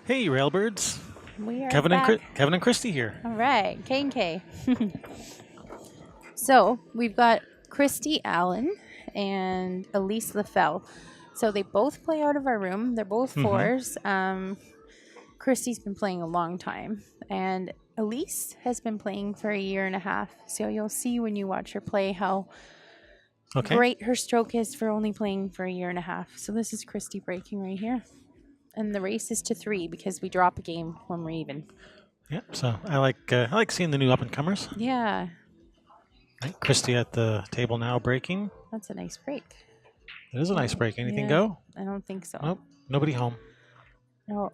Hey, Railbirds. We are back. Kevin and Christy here. All right, K and K. So we've got Christy Allen and Elysse Leffell. So they both play out of our room. They're both fours. Christy's been playing a long time, and Elysse has been playing for a year and a half. So you'll see when you watch her play how great her stroke is for only playing for a year and a half. So this is Christy breaking right here. And the race is to 3 because we drop a game when we're even. Yeah, so I like seeing the new up and comers. Yeah. Right, Christy at the table now breaking. That's a nice break. It is a nice break. Anything go? I don't think so. Nope. Nobody home. No.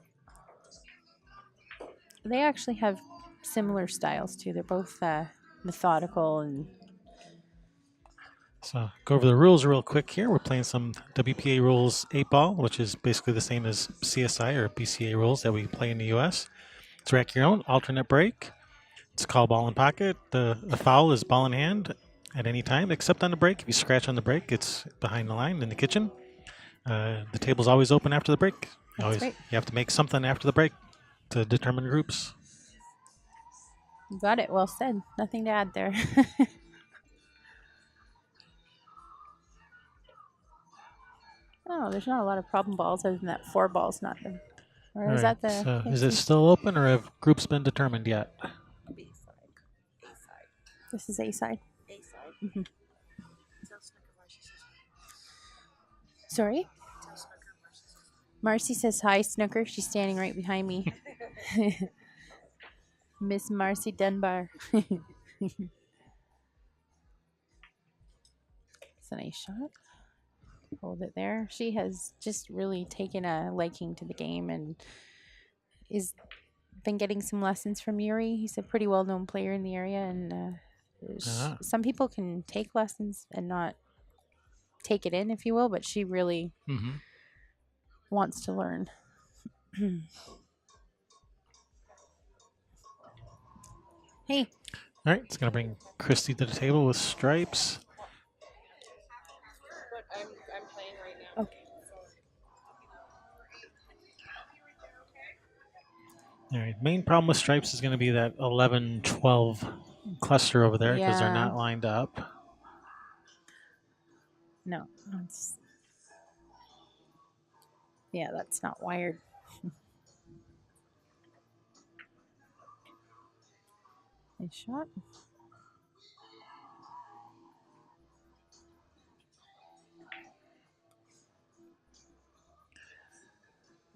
They actually have similar styles too. They're both methodical and. So go over the rules real quick here. We're playing some WPA rules 8-ball, which is basically the same as CSI or BCA rules that we play in the U.S. It's rack your own, alternate break. It's call ball in pocket. The foul is ball in hand at any time, except on the break. If you scratch on the break, it's behind the line in the kitchen. The table's always open after the break. Right. You have to make something after the break to determine groups. You got it. Well said. Nothing to add there. Oh, there's not a lot of problem balls other than that 4 balls not them. Or is that the... So is it still open or have groups been determined yet? B side. A side. This is A side. A side. Mm-hmm. Tell Snooker Marcy says hi. Sorry? Tell Snooker Marcy says hi. Marcy says hi, Snooker. She's standing right behind me. Miss Marcy Dunbar. It's a nice shot. Hold it there. She has just really taken a liking to the game and is been getting some lessons from Yuri. He's a pretty well-known player in the area, and some people can take lessons and not take it in, if you will, but she really wants to learn. Hey. All right, it's going to bring Christy to the table with stripes. I'm playing right now. Okay. All right. Main problem with stripes is going to be that 11-12 cluster over there because they're not lined up. No. That's not wired. Nice shot.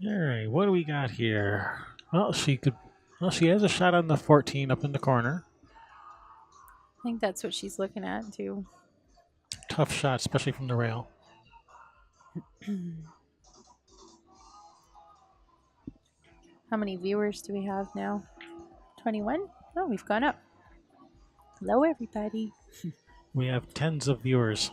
All right, what do we got here? Well, she has a shot on the 14 up in the corner. I think that's what she's looking at too. Tough shot, especially from the rail. How many viewers do we have now? 21? Oh, we've gone up. Hello, everybody. We have tens of viewers.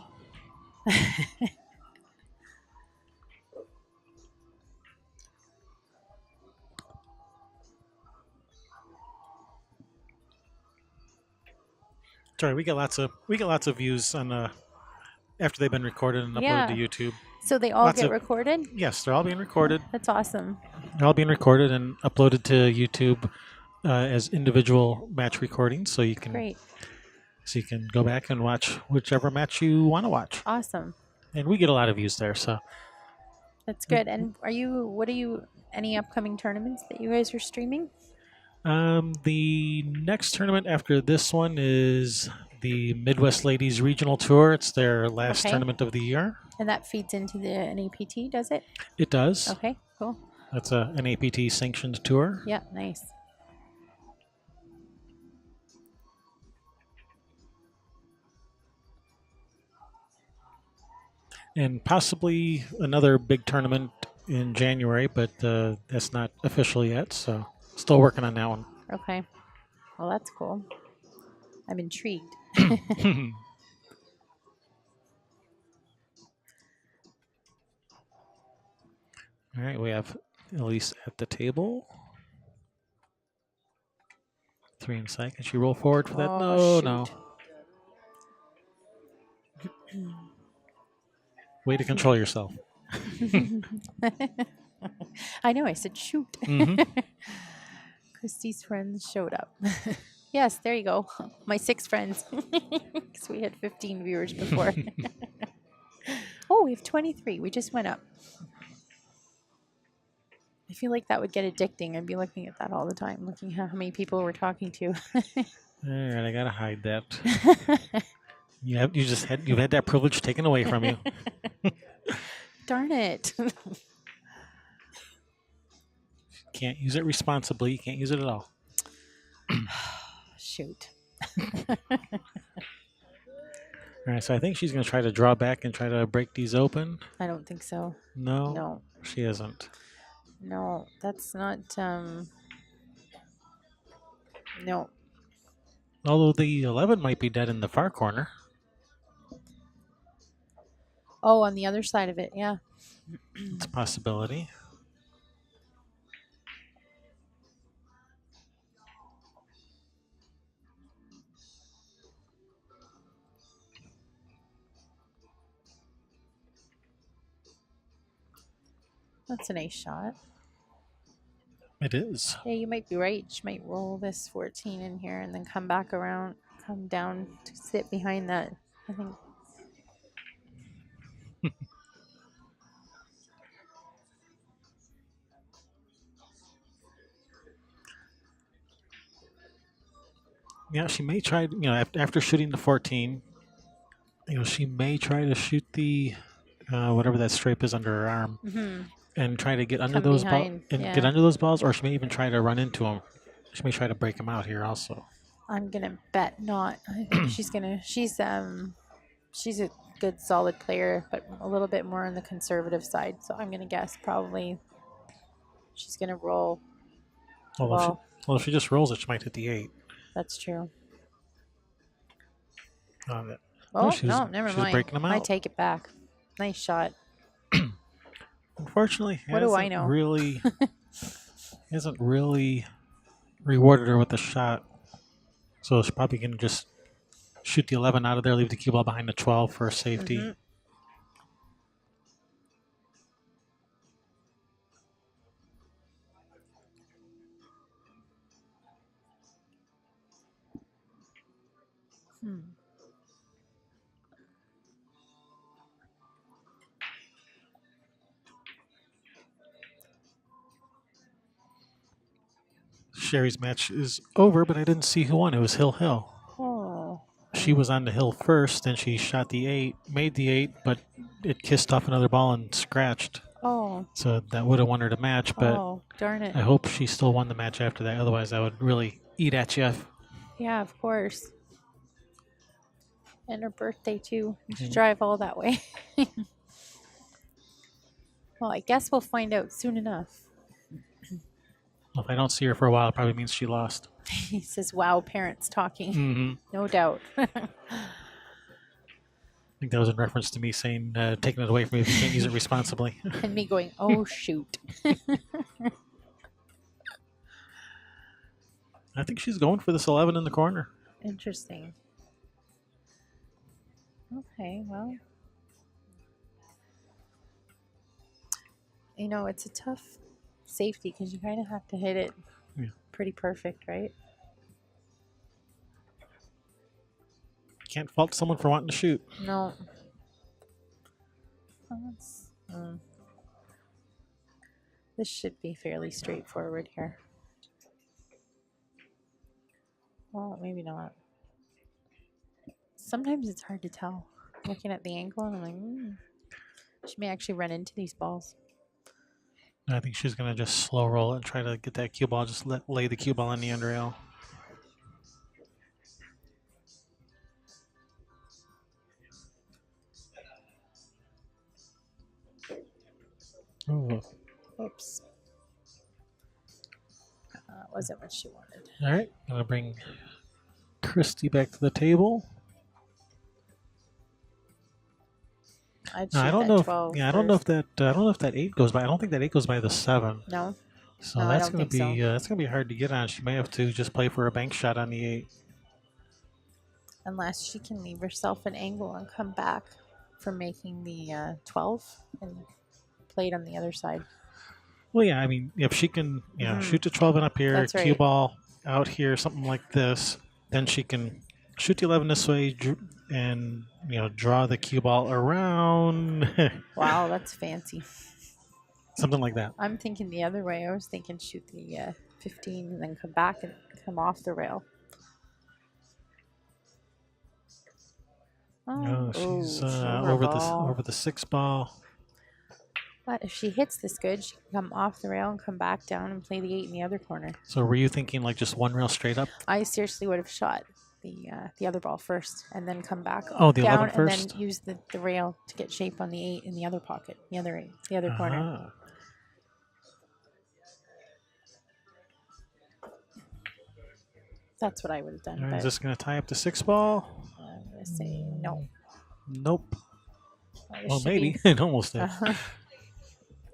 Sorry, we get lots of views on after they've been recorded and uploaded to YouTube. So they all get recorded? Yes, they're all being recorded. That's awesome. They're all being recorded and uploaded to YouTube as individual match recordings, so you can go back and watch whichever match you want to watch. Awesome. And we get a lot of views there, so that's good. And any upcoming tournaments that you guys are streaming? The next tournament after this one is the Midwest Ladies Regional Tour. It's their last tournament of the year. And that feeds into the NAPT, does it? It does. Okay, cool. That's a NAPT sanctioned tour. Yeah, nice. And possibly another big tournament in January, but that's not official yet, so still working on that one. Okay. Well, that's cool. I'm intrigued. All right, we have Elysse at the table. 3 inside. Can she roll forward for that? No. Way to control yourself. I know. I said shoot. Mhm. Christy's friends showed up. Yes, there you go. My 6 friends. Because we had 15 viewers before. Oh, we have 23. We just went up. I feel like that would get addicting. I'd be looking at that all the time, looking at how many people we're talking to. All right, I gotta hide that. You've had that privilege taken away from you. Darn it. Can't use it responsibly. You can't use it at all. Shoot. All right, so I think she's gonna try to draw back and try to break these open. I don't think so. No, No. she isn't. No, that's not. No. Although the 11 might be dead in the far corner. Oh, on the other side of it, yeah. It's a possibility. That's an ace shot. It is. Yeah, you might be right. She might roll this 14 in here and then come back around, come down to sit behind that. I think. Yeah, she may try. After shooting the 14, she may try to shoot the whatever that stripe is under her arm, and try to get under Come those balls behind, and yeah. get under those balls, or she may even try to run into them. She may try to break them out here also. I'm gonna bet not. I think she's a good solid player, but a little bit more on the conservative side. So I'm gonna guess probably she's gonna roll. Well, if she just rolls it, she might hit the 8. That's true. Oh, Oh, she was never she was mind. breaking them I out. take it back. Nice shot. Unfortunately, What do I know? Hasn't really rewarded her with the shot. So she's probably going to just shoot the 11 out of there, leave the cue ball behind the 12 for safety. Sherry's match is over, but I didn't see who won. It was Hill. Oh. She was on the hill first, then she shot the 8, made the 8, but it kissed off another ball and scratched. Oh. So that would have won her the match, but Oh, darn it. I hope she still won the match after that. Otherwise, I would really eat at you. Yeah, of course. And her birthday, too. You should drive all that way. Well, I guess we'll find out soon enough. If I don't see her for a while, it probably means she lost. He says, wow, parents talking. Mm-hmm. No doubt. I think that was in reference to me saying, taking it away from me if you can't use it responsibly. And me going, oh, shoot. I think she's going for this 11 in the corner. Interesting. Okay, well. It's a tough safety because you kind of have to hit it pretty perfect, right? Can't fault someone for wanting to shoot. No. This should be fairly straightforward here. Well, maybe not. Sometimes it's hard to tell. Looking at the angle, and I'm like, she may actually run into these balls. I think she's going to just slow roll it and try to get that cue ball. Just lay the cue ball on the underrail. Ooh. Oops. Wasn't what she wanted. All right, going to bring Christy back to the table. I don't know. I don't know if that 8 goes by. I don't think that 8 goes by the 7. No. So No, that's I don't going to think be so. that's going to be hard to get on. She may have to just play for a bank shot on the 8. Unless she can leave herself an angle and come back from making the 12 and play it on the other side. Well, yeah, I mean, if she can, shoot to 12 and up here, That's cue right. ball out here, something like this, then she can shoot the 11 this way and, draw the cue ball around. Wow, that's fancy. Something like that. I'm thinking the other way. I was thinking shoot the 15 and then come back and come off the rail. No, she's ball. over the 6 ball. But if she hits this good, she can come off the rail and come back down and play the 8 in the other corner. So were you thinking like just one rail straight up? I seriously would have shot the other ball first and then come back Oh, the down 11 first? and then use the rail to get shape on the 8 in the other pocket, the other corner. That's what I would have done. All right, is this going to tie up the 6 ball? I'm going to say no. Nope. It Well, should maybe. be- It almost did.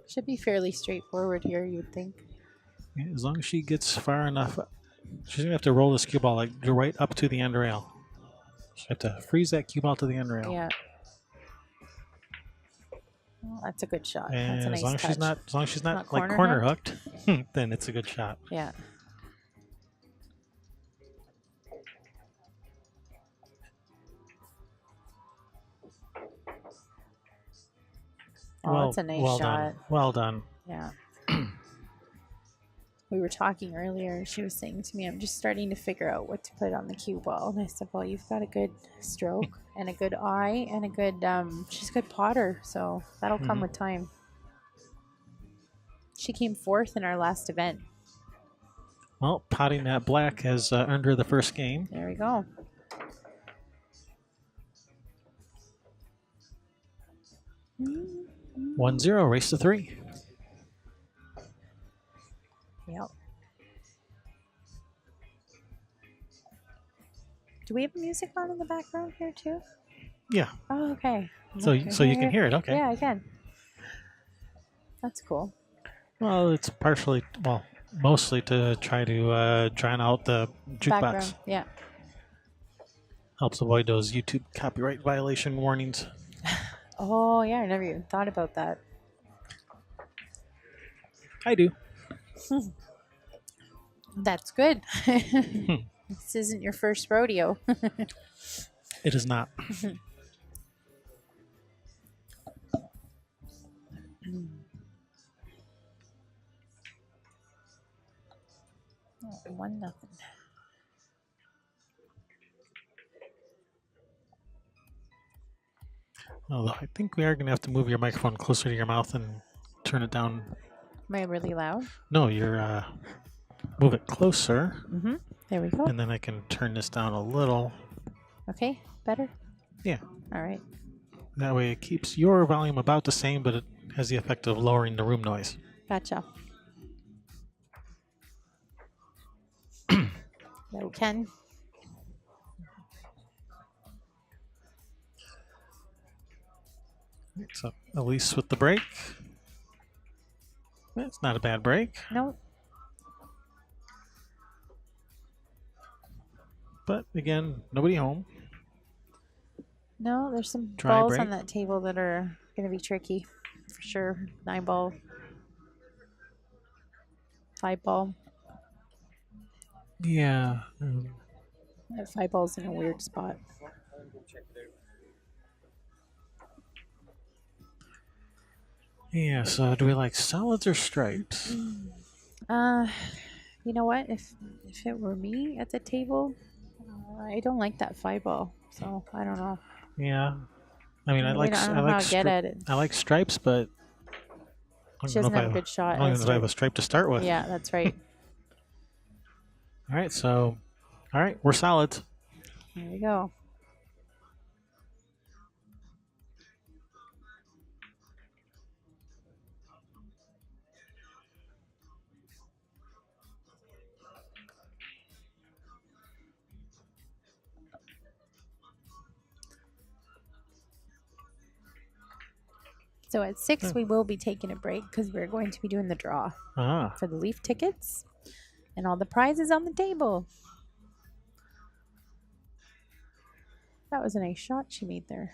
Should be fairly straightforward here, you'd think. Yeah, as long as she gets far enough, she's going to have to roll this cue ball like right up to the end rail. She have to freeze that cue ball to the end rail. Yeah. Well, that's a good shot. And That's a nice as long as she's not like corner corner hooked, then it's a good shot. Yeah. Oh, that's a nice well shot. done. Well done. Yeah. We were talking earlier, and she was saying to me, I'm just starting to figure out what to put on the cue ball. And I said, well, you've got a good stroke and a good eye and a good, she's a good potter. So that'll come with time. She came 4th in our last event. Well, potting that black has earned her the first game. There we go. Mm-hmm. 1-0, race to 3. Yep. Do we have music on in the background here too? Yeah. Oh, okay. So you can hear it, okay. Yeah, I can. That's cool. Well, it's mostly to try to drown out the jukebox. Background, yeah. Helps avoid those YouTube copyright violation warnings. Oh, yeah, I never even thought about that. I do. That's good. This isn't your first rodeo. It is not. Oh, 1-0. Although I think we are going to have to move your microphone closer to your mouth and turn it down. Am I really loud? No, you're move it closer, Mm-hmm. There we go. and then I can turn this down a little. Okay, better? Yeah. All right. That way it keeps your volume about the same, but it has the effect of lowering the room noise. Gotcha. No, Ken. So Elysse with the break. It's not a bad break, No. but again, nobody home. No, there's some Dry balls break. on that table that are going to be tricky for sure. 9-ball. 5-ball. Yeah. That 5-ball's in a weird spot. Yeah, so do we like solids or stripes? You know what? If it were me at the table, I don't like that 5-ball. So I don't know. Yeah. I mean, I don't know how to get at it. I like stripes, but I She don't know doesn't if I have a good shot. I don't at even know if I have a stripe to start with. Yeah, that's right. All right, so we're solids. There we go. So at 6, we will be taking a break because we're going to be doing the draw Ah, for the Leaf tickets and all the prizes on the table. That was a nice shot she made there.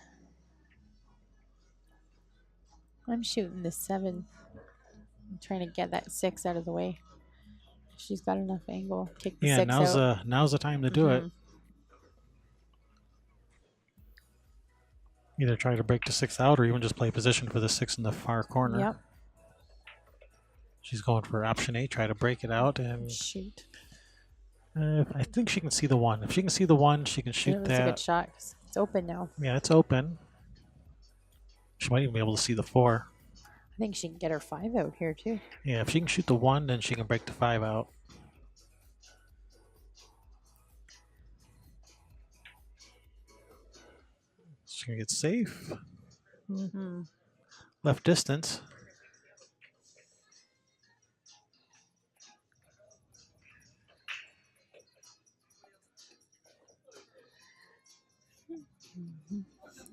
I'm shooting the 7. I'm trying to get that 6 out of the way. She's got enough angle. Kick the Yeah, 6 out. now's the time to do it. Either try to break the 6 out or even just play position for the 6 in the far corner. Yep. She's going for option A, try to break it out, and Shoot. I think she can see the 1. If she can see the 1, she can shoot That's a good that. shot. 'Cause it's open now. Yeah, it's open. She might even be able to see the 4. I think she can get her 5 out here too. Yeah, if she can shoot the 1, then she can break the 5 out. She can get safe. Left distance.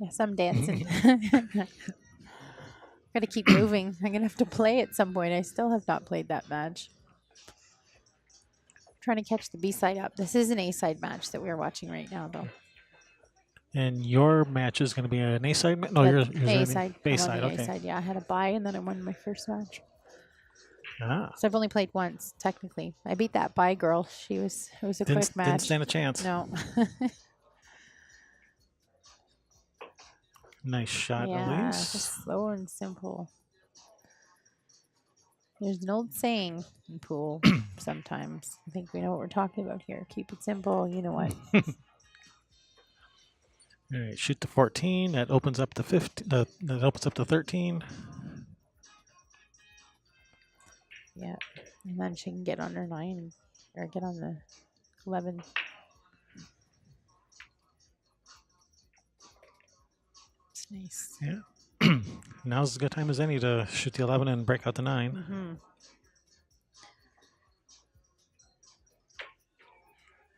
Yes, I'm dancing. Gotta keep moving. I'm gonna have to play at some point. I still have not played that match. Trying to catch the B side up. This is an A side match that we're watching right now, though. And your match is going to be an A side? No, That's yours A is side. B I'm on side. the Okay. A side. Yeah, I had a bye and then I won my first match. Ah, So I've only played once, technically. I beat that bye girl. It was a quick match. didn't stand a chance. No. Nice shot, Yeah, Elysse. just slow and simple. There's an old saying in pool sometimes. I think we know what we're talking about here. Keep it simple. You know what? All right, shoot the 14. That opens up the 15. That opens up the 13. Yeah. And then she can get on her 9 or get on the 11. It's nice. Yeah. Now's as good time as any to shoot the 11 and break out the 9. Mm-hmm.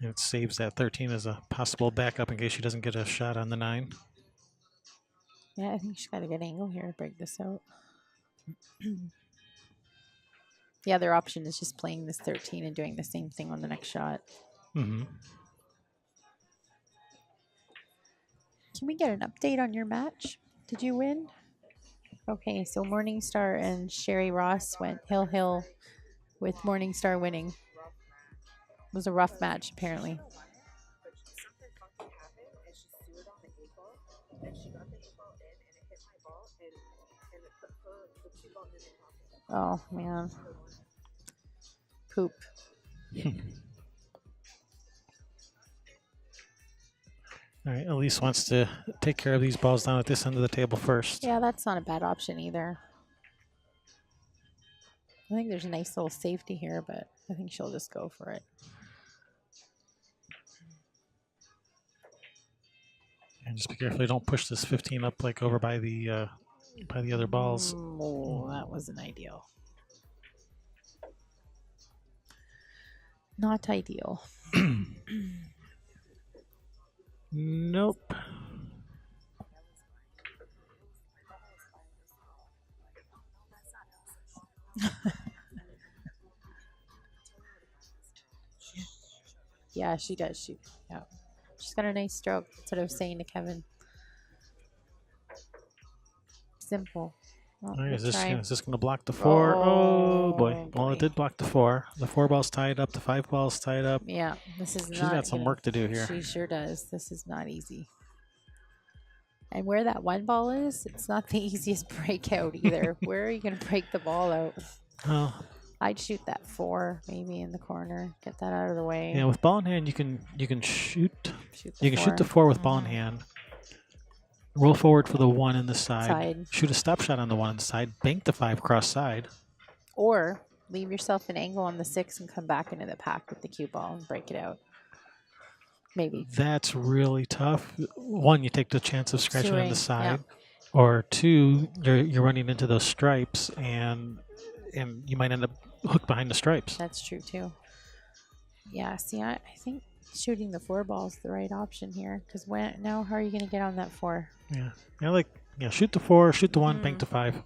And it saves that 13 as a possible backup in case she doesn't get a shot on the 9. Yeah, I think she's got a good angle here to break this out. The other option is just playing this 13 and doing the same thing on the next shot. Mm-hmm. Can we get an update on your match? Did you win? Okay, so Morningstar and Sherry Ross went hill with Morningstar winning. It was a rough match, apparently. Something funky happened, and she threw it on the 8-ball, and she got the 8-ball in, and it hit my ball, and it put the 2-ball in the pocket. Oh, man. Poop. All right, Elysse wants to take care of these balls down at this end of the table first. Yeah, that's not a bad option either. I think there's a nice little safety here, but I think she'll just go for it. And just be careful you don't push this 15 up like over by the other balls. Oh, that wasn't ideal. Not ideal. Nope. Yeah, she does shoot. Yeah. She's got a nice stroke. That's what I was saying to Kevin. Simple. Oh, All right, good is try. this going to block the 4? Oh, boy. Oh, Well, boy. it did block the 4. The 4 ball's tied up. The 5 ball's tied up. Yeah, this is She's not. got some work to do here. She sure does. This is not easy. And where that 1 ball is, it's not the easiest breakout either. Where are you going to break the ball out? Well, I'd shoot that 4 maybe in the corner. Get that out of the way. yeah, with ball in hand, you can shoot. Shoot the You can shoot the 4 with ball in hand. Roll forward for the 1 in the side. Shoot a stop shot on the 1 on the side. Bank the 5 cross side. Or leave yourself an angle on the 6 and come back into the pack with the cue ball and break it out. Maybe. That's really tough. 1, you take the chance of scratching on Suing, the side. yeah. Or 2, you're running into those stripes and you might end up hooked behind the stripes. That's true too. Yeah, see, I think shooting the 4 ball is the right option here. Because now how are you going to get on that 4? Yeah, shoot the 4, shoot the 1, bank the 5.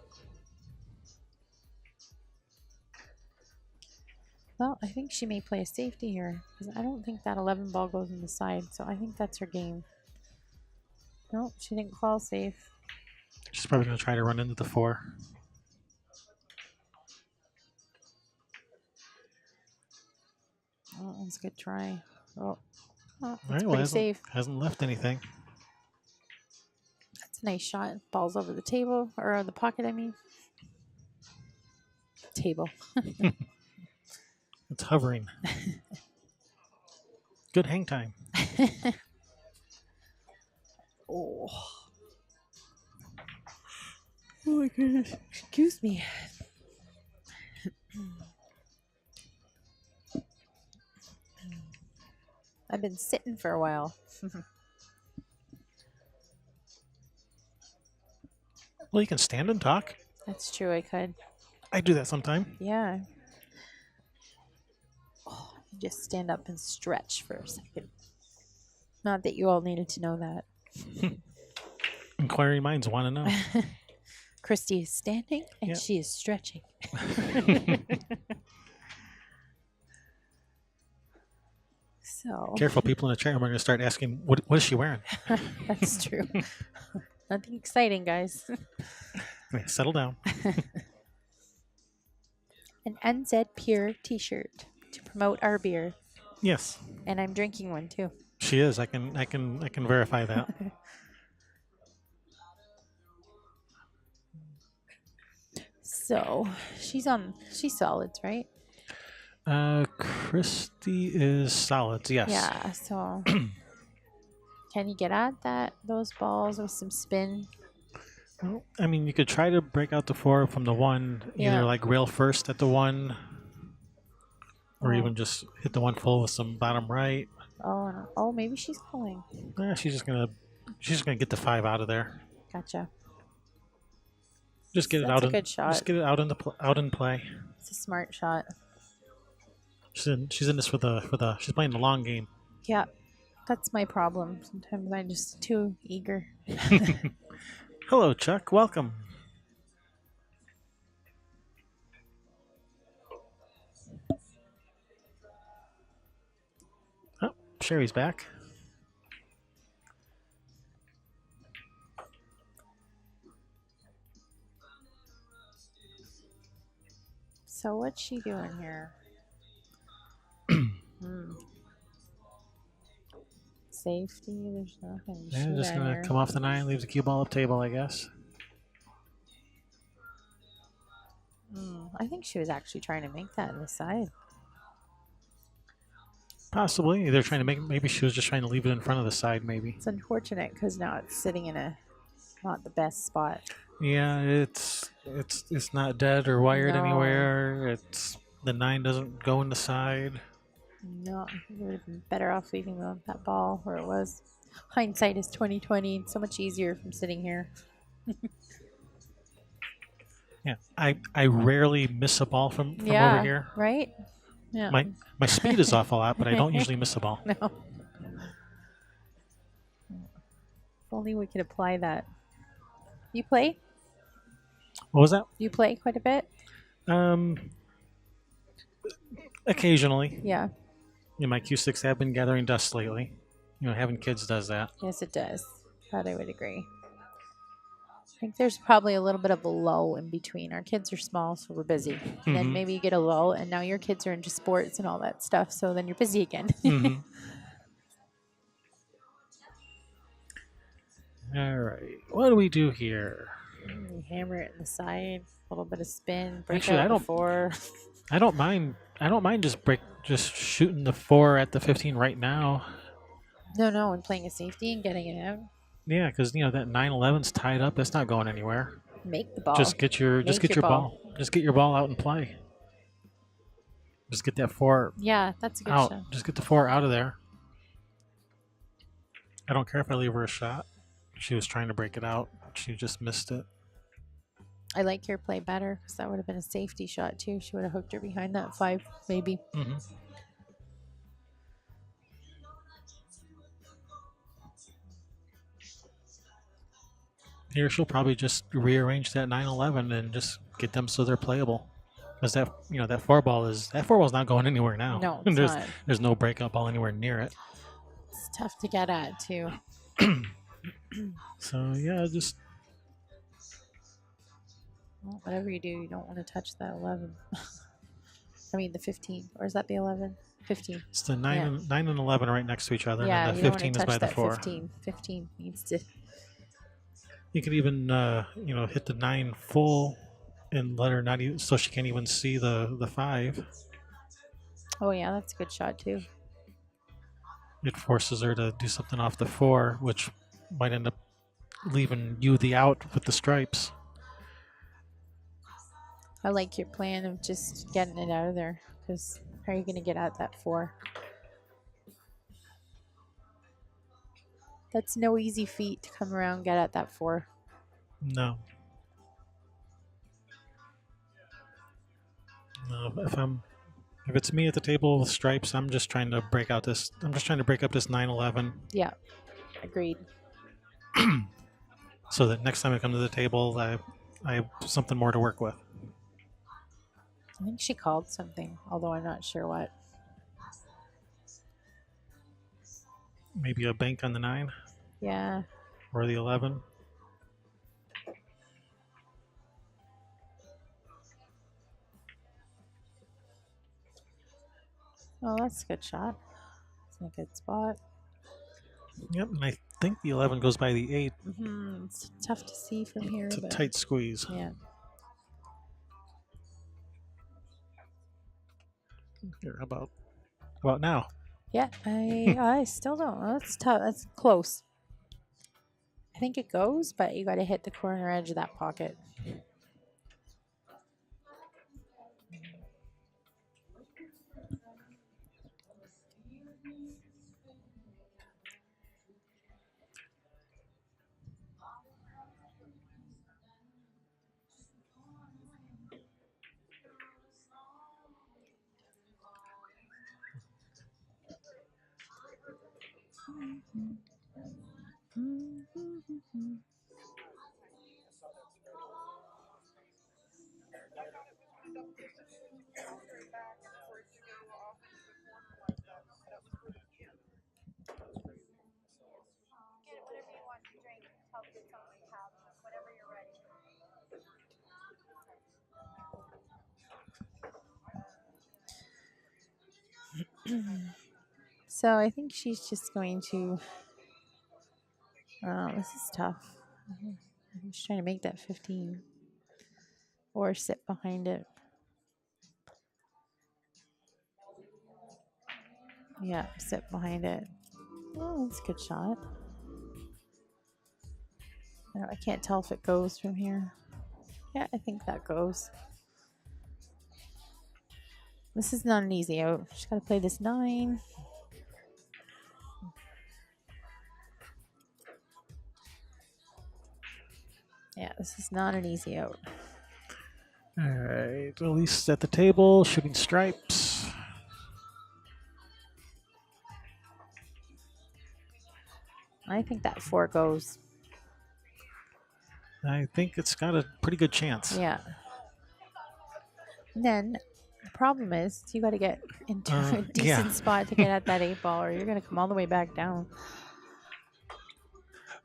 Well, I think she may play a safety here. Because I don't think that 11 ball goes in the side. So I think that's her game. No, she didn't call safe. She's probably going to try to run into the 4. Oh, that was a good try. Oh, All that's right, well, pretty safe. hasn't left anything. That's a nice shot. Ball's over the table, or the pocket, I mean. Table. It's hovering. Good hang time. Oh. Oh my goodness. Excuse me. I've been sitting for a while. Well, you can stand and talk. That's true, I could. I do that sometime. Yeah. Oh, just stand up and stretch for a second. Not that you all needed to know that. Inquiring minds want to know. Christy is standing and Yep. she is stretching. So Careful, people in the chat room are going to start asking, what is she wearing? that's true. Nothing exciting, guys. Okay, settle down. An NZ Pure T-shirt to promote our beer, Yes, and I'm drinking one too. she is. I can verify that. So she's solids, right? Christy is solids. Yes. Yeah. So can you get at those balls with some spin? Well, I mean, you could try to break out the 4 from the 1, Yeah. either like rail first at the 1, or Oh. even just hit the 1 full with some bottom right. Oh, maybe she's calling. She's just gonna get the 5 out of there. Gotcha. Just get it That's out. a good shot. Just get it out in play. It's a smart shot. She's in this for the. She's playing the long game. Yeah, that's my problem. Sometimes I'm just too eager. Hello, Chuck. Welcome. Oh, Sherry's back. So what's she doing here? Safety. There's nothing. to Yeah, shoot just at gonna here. come off the 9, leaves the cue ball up table, I guess. I think she was actually trying to make that in the side. Possibly. They're trying to make. Maybe she was just trying to leave it in front of the side. Maybe. It's unfortunate because now it's sitting in a not the best spot. Yeah, it's not dead or wired No. anywhere. It's the 9 doesn't go in the side. No, it would have been better off leaving that ball where it was. Hindsight is 2020. It's so much easier from sitting here. Yeah, I rarely miss a ball from over here. Right? Yeah. My speed is off a lot, but I don't usually miss a ball. No. If only we could apply that. You play? What was that? You play quite a bit? Occasionally. Yeah. My Q6 have been gathering dust lately. Having kids does that. Yes, it does. That I would agree. I think there's probably a little bit of a lull in between. Our kids are small, so we're busy. And then maybe you get a lull, and now your kids are into sports and all that stuff, so then you're busy again. Mhm. All right. What do we do here? You hammer it in the side, a little bit of spin, break Actually, out I don't- before. I don't mind just shooting the 4 at the 15 right now. No, and playing a safety and getting it out. Yeah, because that 9-11's tied up. That's not going anywhere. Make the ball. Just get your ball. Just get your ball out and play. Just get that 4 Yeah, that's a good out. shot. Just get the 4 out of there. I don't care if I leave her a shot. She was trying to break it out. She just missed it. I like your play better because that would have been a safety shot too. She would have hooked her behind that 5, maybe. Mm-hmm. Here she'll probably just rearrange that 9-11 and just get them so they're playable. Because that 4-ball's not going anywhere now. No, it's not. There's no breakout ball anywhere near it. It's tough to get at too. So yeah, just Well, whatever you do, you don't want to touch that 11. I mean the 15, or is that the 11? 15. It's the 9 and 11 right next to each other, Yeah, and then you the don't want 15 to is touch by the that 4. 15. 15 needs to. You could even, hit the 9 full and let her not even, so she can't even see the 5. Oh, yeah, that's a good shot, too. It forces her to do something off the 4, which might end up leaving you the out with the stripes. I like your plan of just getting it out of there, because how are you going to get at that 4? That's no easy feat to come around and get at that 4. No. No, if it's me at the table with stripes, I'm just trying to break up this 9-11. Yeah, agreed. So that next time I come to the table, I have something more to work with. I think she called something, although I'm not sure what. Maybe a bank on the 9 Yeah. or the 11. Oh, that's a good shot. It's in a good spot. Yep, and I think the 11 goes by the 8. It's tough to see from here. It's a but tight squeeze. Yeah. Here, how about now? Yeah, I still don't. That's tough. That's close. I think it goes, but you got to hit the corner edge of that pocket. So I think she's just going to. Oh, this is tough. I'm just trying to make that 15 or sit behind it. Yeah, sit behind it. Oh, that's a good shot. I can't tell if it goes from here. Yeah, I think that goes. This is not an easy out. Just got to play this 9. Yeah, this is not an easy out. All right, Elysse at the table, shooting stripes. I think that 4 goes. I think it's got a pretty good chance. Yeah. And then the problem is you got to get into a decent spot to get at that 8 ball, or you're going to come all the way back down.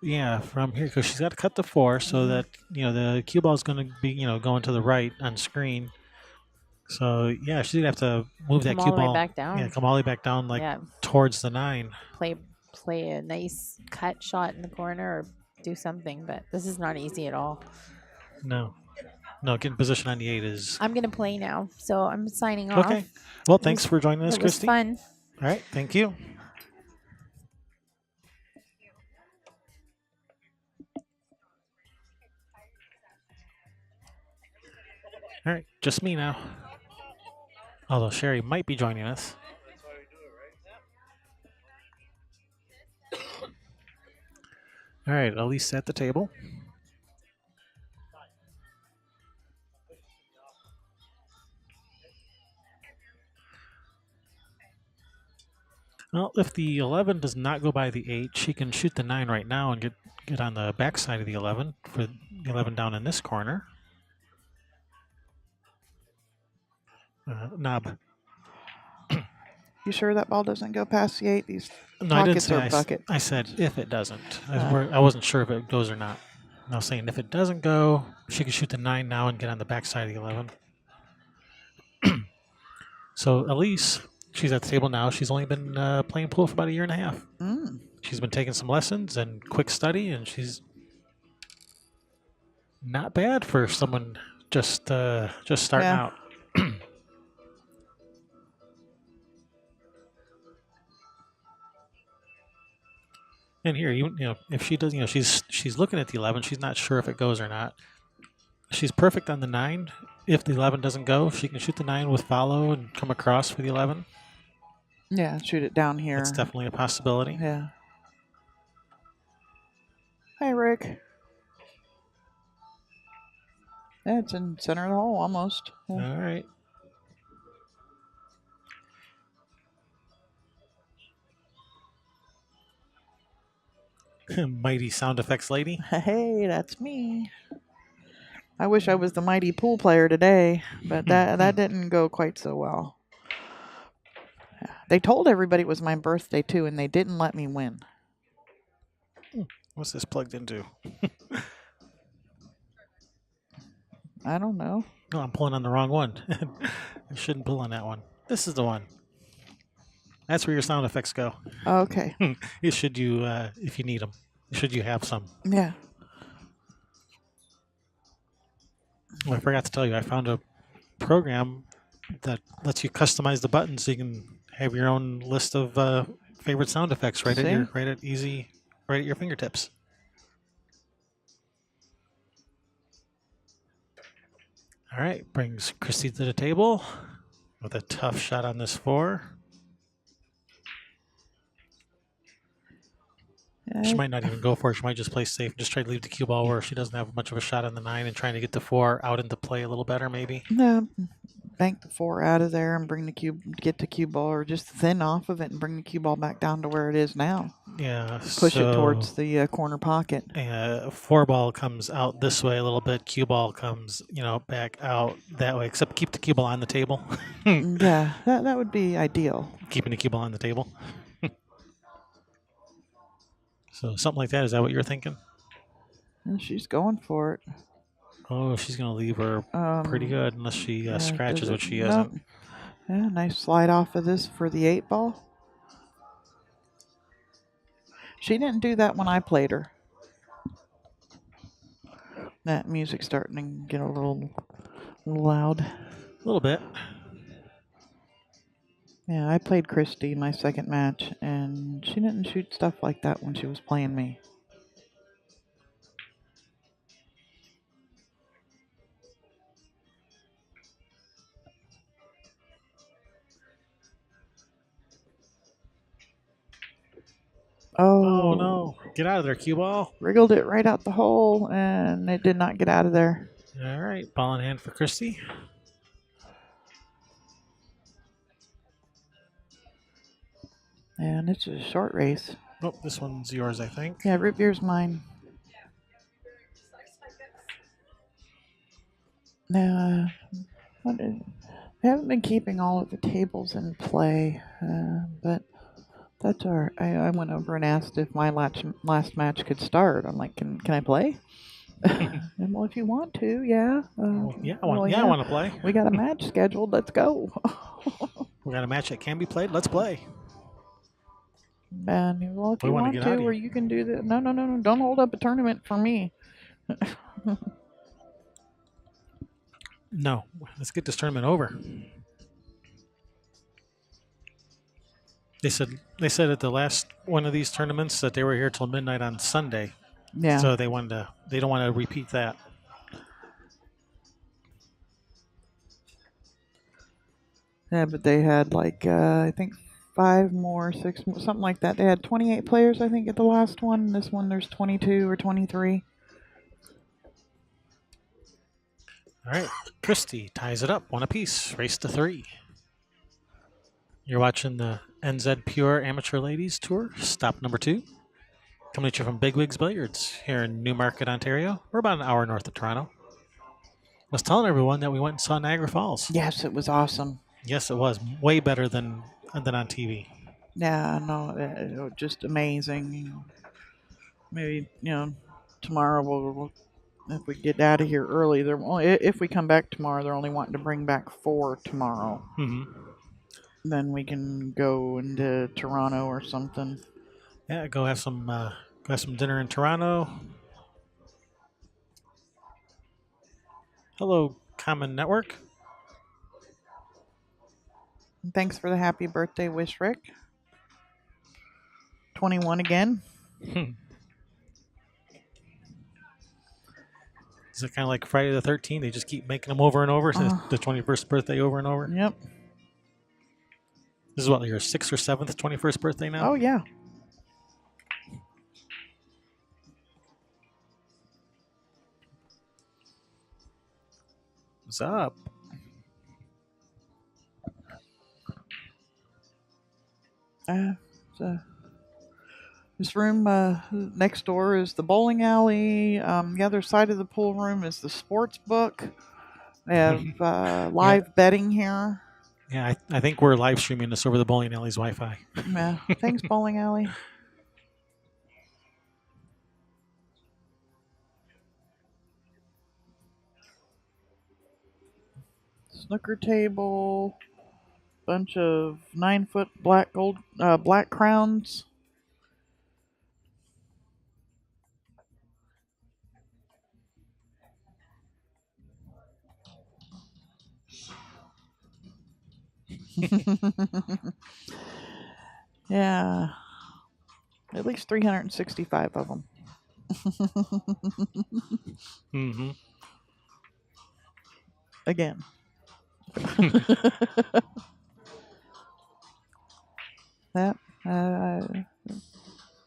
Yeah, from here, because she's got to cut the 4 so that, the cue ball is going to be, going to the right on screen. So, yeah, she's going to have to move that cue ball. Come all the way back down. Yeah, come all the way back down, towards the 9. Play a nice cut shot in the corner or do something, but this is not easy at all. No, getting position on the 8 is... I'm going to play now, so I'm signing off. Okay. Well, thanks for joining us, Christy. It was fun. All right, thank you. All right, just me now. Although Sherry might be joining us. All right, Elysse at the table. Well, if the 11 does not go by the 8, she can shoot the 9 right now and get on the back side of the 11 for the 11 down in this corner. Knob. You sure that ball doesn't go past the 8? These No, I didn't pockets say. are bucket. I said if it doesn't. I wasn't sure if it goes or not. I was saying if it doesn't go, she can shoot the 9 now and get on the back side of the 11. So Elysse, She's at the table now. She's only been playing pool for about 1.5 years. Mm. She's been taking some lessons and quick study, and she's not bad for someone just starting Yeah. out. And here, if she does, she's looking at the 11. She's not sure if it goes or not. She's perfect on the 9. If the 11 doesn't go, she can shoot the 9 with follow and come across for the 11. Yeah, shoot it down here. It's definitely a possibility. Yeah. Hi, Rick. Yeah, it's in center of the hole almost. Yeah. All right. Mighty sound effects lady. Hey, that's me. I wish I was the mighty pool player today, but that didn't go quite so well. They told everybody it was my birthday too, and they didn't let me win. What's this plugged into? I don't know. No, I'm pulling on the wrong one. I shouldn't pull on that one. This is the one. That's where your sound effects go. Okay. Should you, if you need them, should you have some? Yeah. Well, I forgot to tell you, I found a program that lets you customize the buttons so you can have your own list of favorite sound effects right at your fingertips. All right, brings Christy to the table with a tough shot on this 4. She might not even go for it. She might just play safe, just try to leave the cue ball where she doesn't have much of a shot on the 9 and trying to get the 4 out into play a little better, maybe. No, bank the 4 out of there and get the cue ball, or just thin off of it and bring the cue ball back down to where it is now. Yeah. Push it towards the corner pocket. 4 ball comes out this way a little bit. Cue ball comes, back out that way. Except keep the cue ball on the table. Yeah, that would be ideal. Keeping the cue ball on the table. So something like that. Is that what you're thinking? And she's going for it. Oh, she's going to leave her pretty good unless she scratches, which she nope. isn't. Yeah, nice slide off of this for the 8 ball. She didn't do that when I played her. That music's starting to get a little loud. A little bit. Yeah, I played Christy my second match, and she didn't shoot stuff like that when she was playing me. Oh, no. Get out of there, cue ball. Wriggled it right out the hole, and it did not get out of there. All right. Ball in hand for Christy. And it's a short race. Oh, this one's yours, I think. Yeah, root beer's mine. Now, I haven't been keeping all of the tables in play, but that's all right. I went over and asked if my last match could start. I'm like, can I play? And well, if you want to, yeah. I want to play. We got a match scheduled. Let's go. We got a match that can be played. Let's play. And well, if you want to, or you can do that. No. Don't hold up a tournament for me. No, let's get this tournament over. They said at the last one of these tournaments that they were here till midnight on Sunday. Yeah. So they don't want to repeat that. Yeah, but they had like I think 5 more, 6 more, something like that. They had 28 players, I think, at the last one. This one, there's 22 or 23. All right, Christy ties it up, 1 apiece, race to 3. You're watching the NZ Pure Amateur Ladies Tour, stop number 2. Coming at you from Bigwigs Billiards here in Newmarket, Ontario. We're about an hour north of Toronto. I was telling everyone that we went and saw Niagara Falls. Yes, it was awesome. Yes, it was. Way better than on TV. Yeah, no, just amazing. Maybe, tomorrow we'll if we get out of here early, if we come back tomorrow, they're only wanting to bring back 4 tomorrow. Mm-hmm. Then we can go into Toronto or something. Yeah, go have some dinner in Toronto. Hello, Common Network. Thanks for the happy birthday wish, Rick. 21 again. Is it kind of like Friday the 13th? They just keep making them over and over. The 21st birthday over and over. Yep. This is what, your 6th or 7th 21st birthday now? Oh, yeah. What's up? So this room next door is the bowling alley. The other side of the pool room is the sports book. They have live betting here. Yeah, I think we're live streaming this over the bowling alley's Wi-Fi. Yeah. Thanks, bowling alley. Snooker table. Bunch of 9-foot black crowns. Yeah. At least 365 of them. Mm-hmm. Again. That I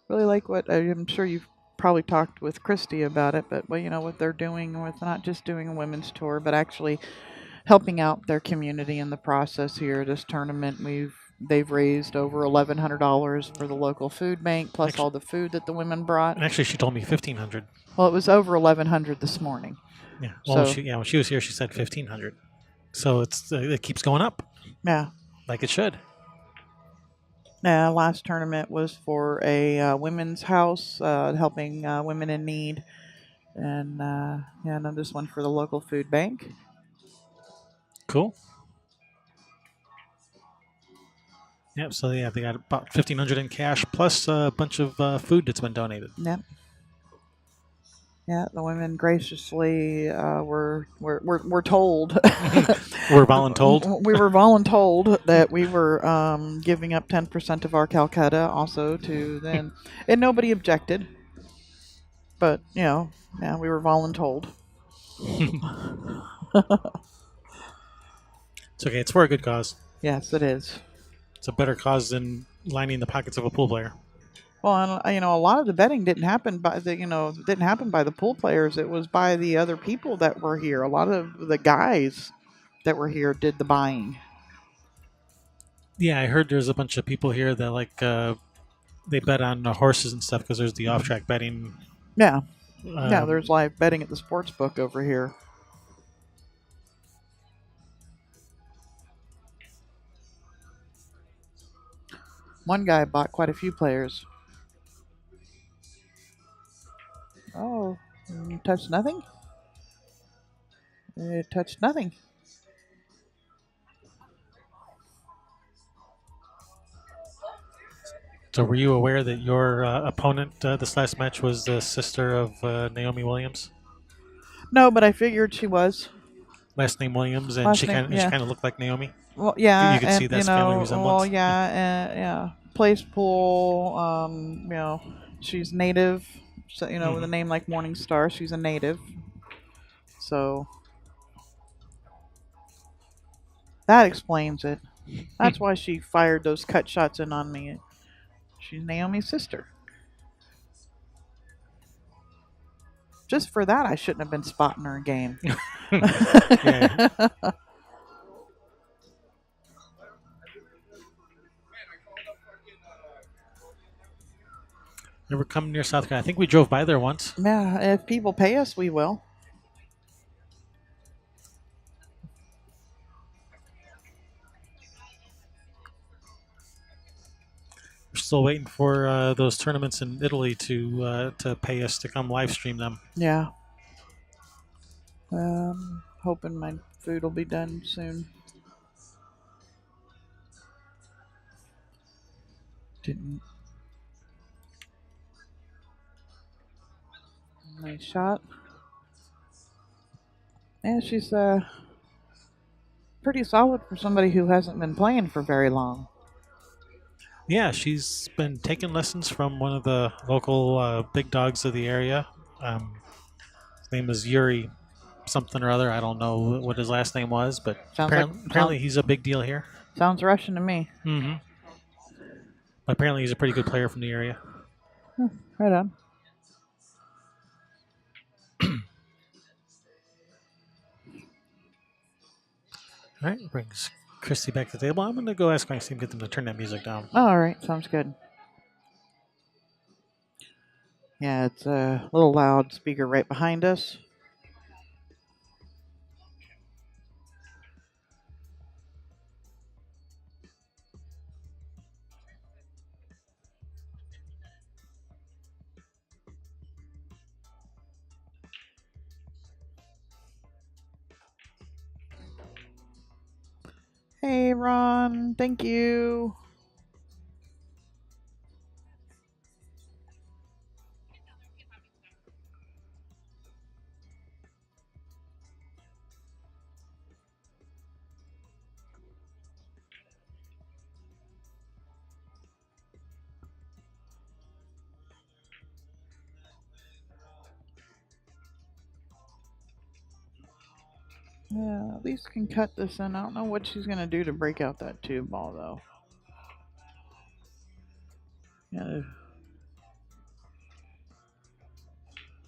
really like what I'm sure you've probably talked with Christy about it, but what they're doing with not just doing a women's tour, but actually helping out their community in the process here. This tournament they've raised over $1,100 for the local food bank, plus all the food that the women brought. Actually, she told me $1,500. Well, it was over $1,100 this morning. Yeah. Well, So- when she was here, she said $1,500. So it keeps going up. Yeah. Like it should. Last tournament was for a women's house, helping women in need, and then this one for the local food bank. Cool. Yep. So they got about $1,500 in cash plus a bunch of food that's been donated. Yep. Yeah, the women graciously were told. We're voluntold. We were voluntold that we were giving up 10% of our Calcutta also to them, and nobody objected. But we were voluntold. It's okay. It's for a good cause. Yes, it is. It's a better cause than lining the pockets of a pool player. Well, and a lot of the betting didn't happen by the pool players. It was by the other people that were here. A lot of the guys that were here did the buying. Yeah, I heard there's a bunch of people here that they bet on horses and stuff because there's the off-track betting. Yeah, there's live betting at the sports book over here. One guy bought quite a few players. Oh, touched nothing? It touched nothing. So were you aware that your opponent this last match was the sister of Naomi Williams? No, but I figured she was. Last name Williams, and she kind of looked like Naomi. Well, yeah, you could see that family resemblance. Well, yeah, plays pool. She's native. So with a name like Morningstar, she's a native. So that explains it. That's why she fired those cut shots in on me. She's Naomi's sister. Just for that, I shouldn't have been spotting her game. Yeah. Never come near South Carolina. I think we drove by there once. Yeah, if people pay us, we will. We're still waiting for those tournaments in Italy to pay us to come live stream them. Yeah. Hoping my food will be done soon. Didn't. Nice shot. Yeah, she's pretty solid for somebody who hasn't been playing for very long. Yeah, she's been taking lessons from one of the local big dogs of the area. His name is Yuri something or other. I don't know what his last name was, but apparently he's a big deal here. Sounds Russian to me. Mm-hmm. But apparently he's a pretty good player from the area. Right on. All right, brings Christy back to the table. I'm going to go ask my team, get them to turn that music down. Oh, all right, sounds good. Yeah, it's a little loud speaker right behind us. Hey, Ron, thank you. Yeah, Elysse can cut this in. I don't know what she's going to do to break out that 2 ball, though. Yeah,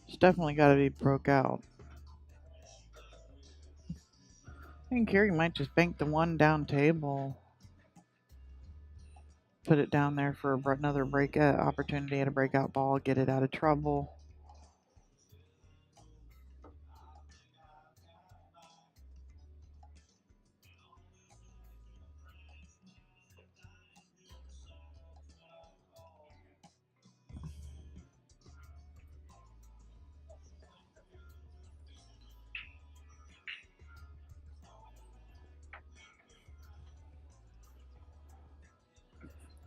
it's definitely got to be broke out. I think Carrie might just bank the 1 down table. Put it down there for another break opportunity at a breakout ball, get it out of trouble.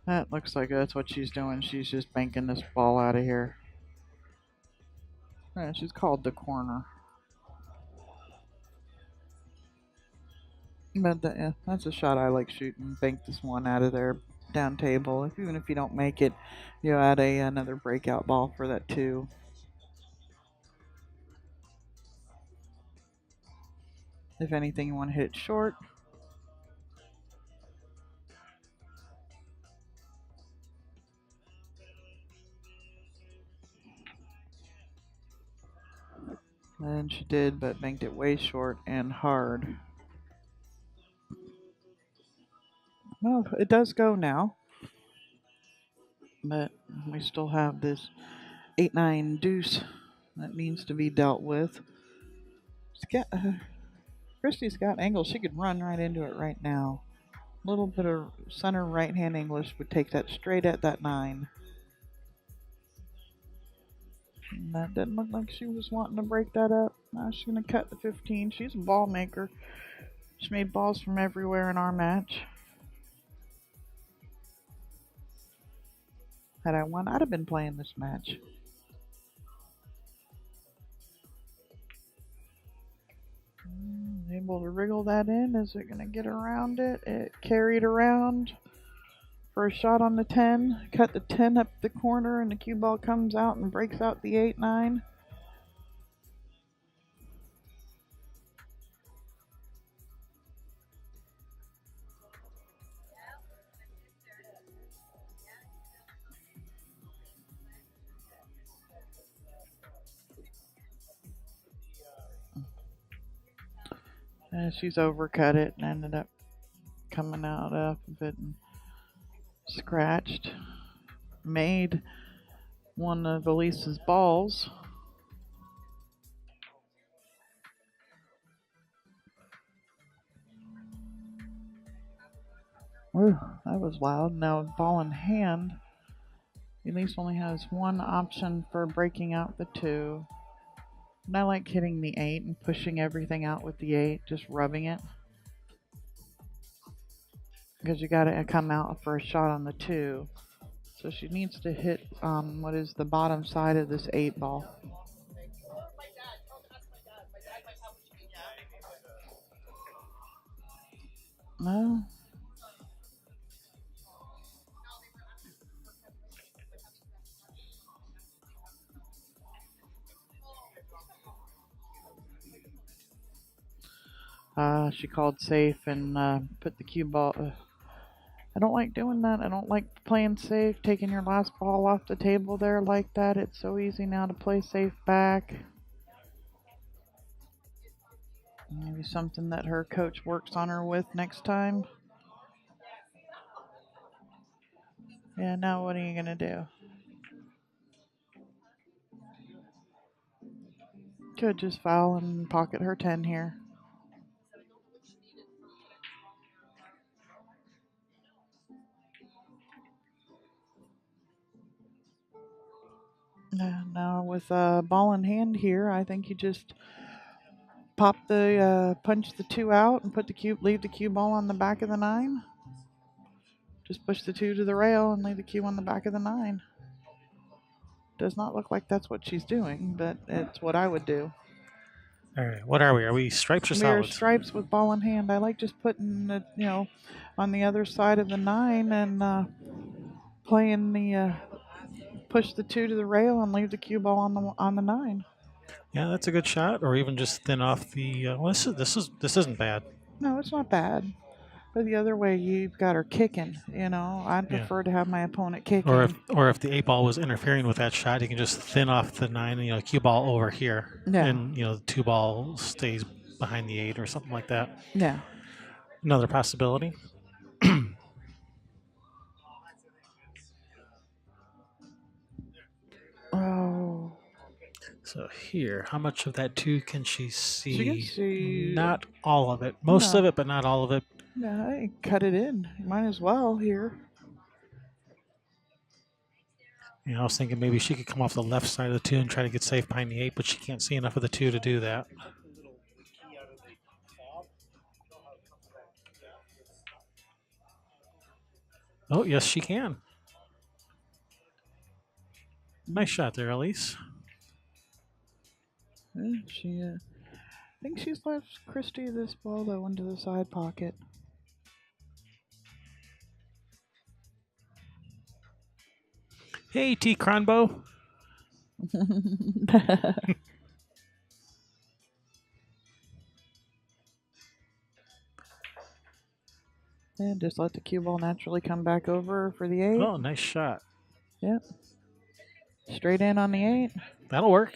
That looks like that's what she's doing. She's just banking this ball out of here. Yeah, she's called the corner. But that's a shot I like shooting. Bank this 1 out of there, down table. Even if you don't make it, you add another breakout ball for that 2. If anything, you want to hit it short. And she did, but banked it way short and hard. Well, it does go now. But we still have this 8-9 deuce that needs to be dealt with. Christy's got angles. She could run right into it right now. A little bit of center right-hand English would take that straight at that 9. And that didn't look like she was wanting to break that up. Now she's going to cut the 15. She's a ball maker. She made balls from everywhere in our match. Had I won, I'd have been playing this match. Able to wriggle that in. Is it going to get around it? It carried around for a shot on the 10. Cut the 10 up the corner, and the cue ball comes out and breaks out the 8-9. And she's overcut it and ended up coming out of it and scratched. Made one of Elysse's balls. Ooh, that was loud. Now ball in hand. Elysse only has 1 option for breaking out the 2. And I like hitting the 8 and pushing everything out with the 8, just rubbing it. Because you got to come out for a shot on the 2. So she needs to hit what is the bottom side of this 8 ball. No. She called safe and put the cue ball. I don't like doing that. I don't like playing safe, taking your last ball off the table there like that. It's so easy now to play safe back. Maybe something that her coach works on her with next time. Yeah, now what are you going to do? Could just foul and pocket her 10 here. Now with a ball in hand here, I think you just pop the punch the 2 out and put the cue, leave the cue ball on the back of the 9. Just push the 2 to the rail and leave the cue on the back of the 9. Does not look like that's what she's doing, but it's what I would do. All right, what are we? Are we stripes or We are solids? stripes with ball in hand. I like just putting it, on the other side of the 9 and playing the push the 2 to the rail and leave the cue ball on the 9. Yeah, that's a good shot. Or even just thin off the. Well, this isn't bad. No, it's not bad. But the other way, you've got her kicking. I'd prefer to have my opponent kicking. Or if the 8 ball was interfering with that shot, you can just thin off the 9. Cue ball over here, Yeah. and the 2 ball stays behind the 8 or something like that. Yeah. Another possibility. Oh. So here, how much of that 2 can she see? She can see not all of it. Most of it, but not all of it. Yeah, I cut it in. Might as well here. I was thinking maybe she could come off the left side of the 2 and try to get safe behind the 8, but she can't see enough of the 2 to do that. Oh, yes, she can. Nice shot there, Elysse. Yeah, I think she's left Christy this ball, though, into the side pocket. Hey, T. Cronbo. And just let the cue ball naturally come back over for the 8. Oh, nice shot. Yep. Straight in on the 8. That'll work.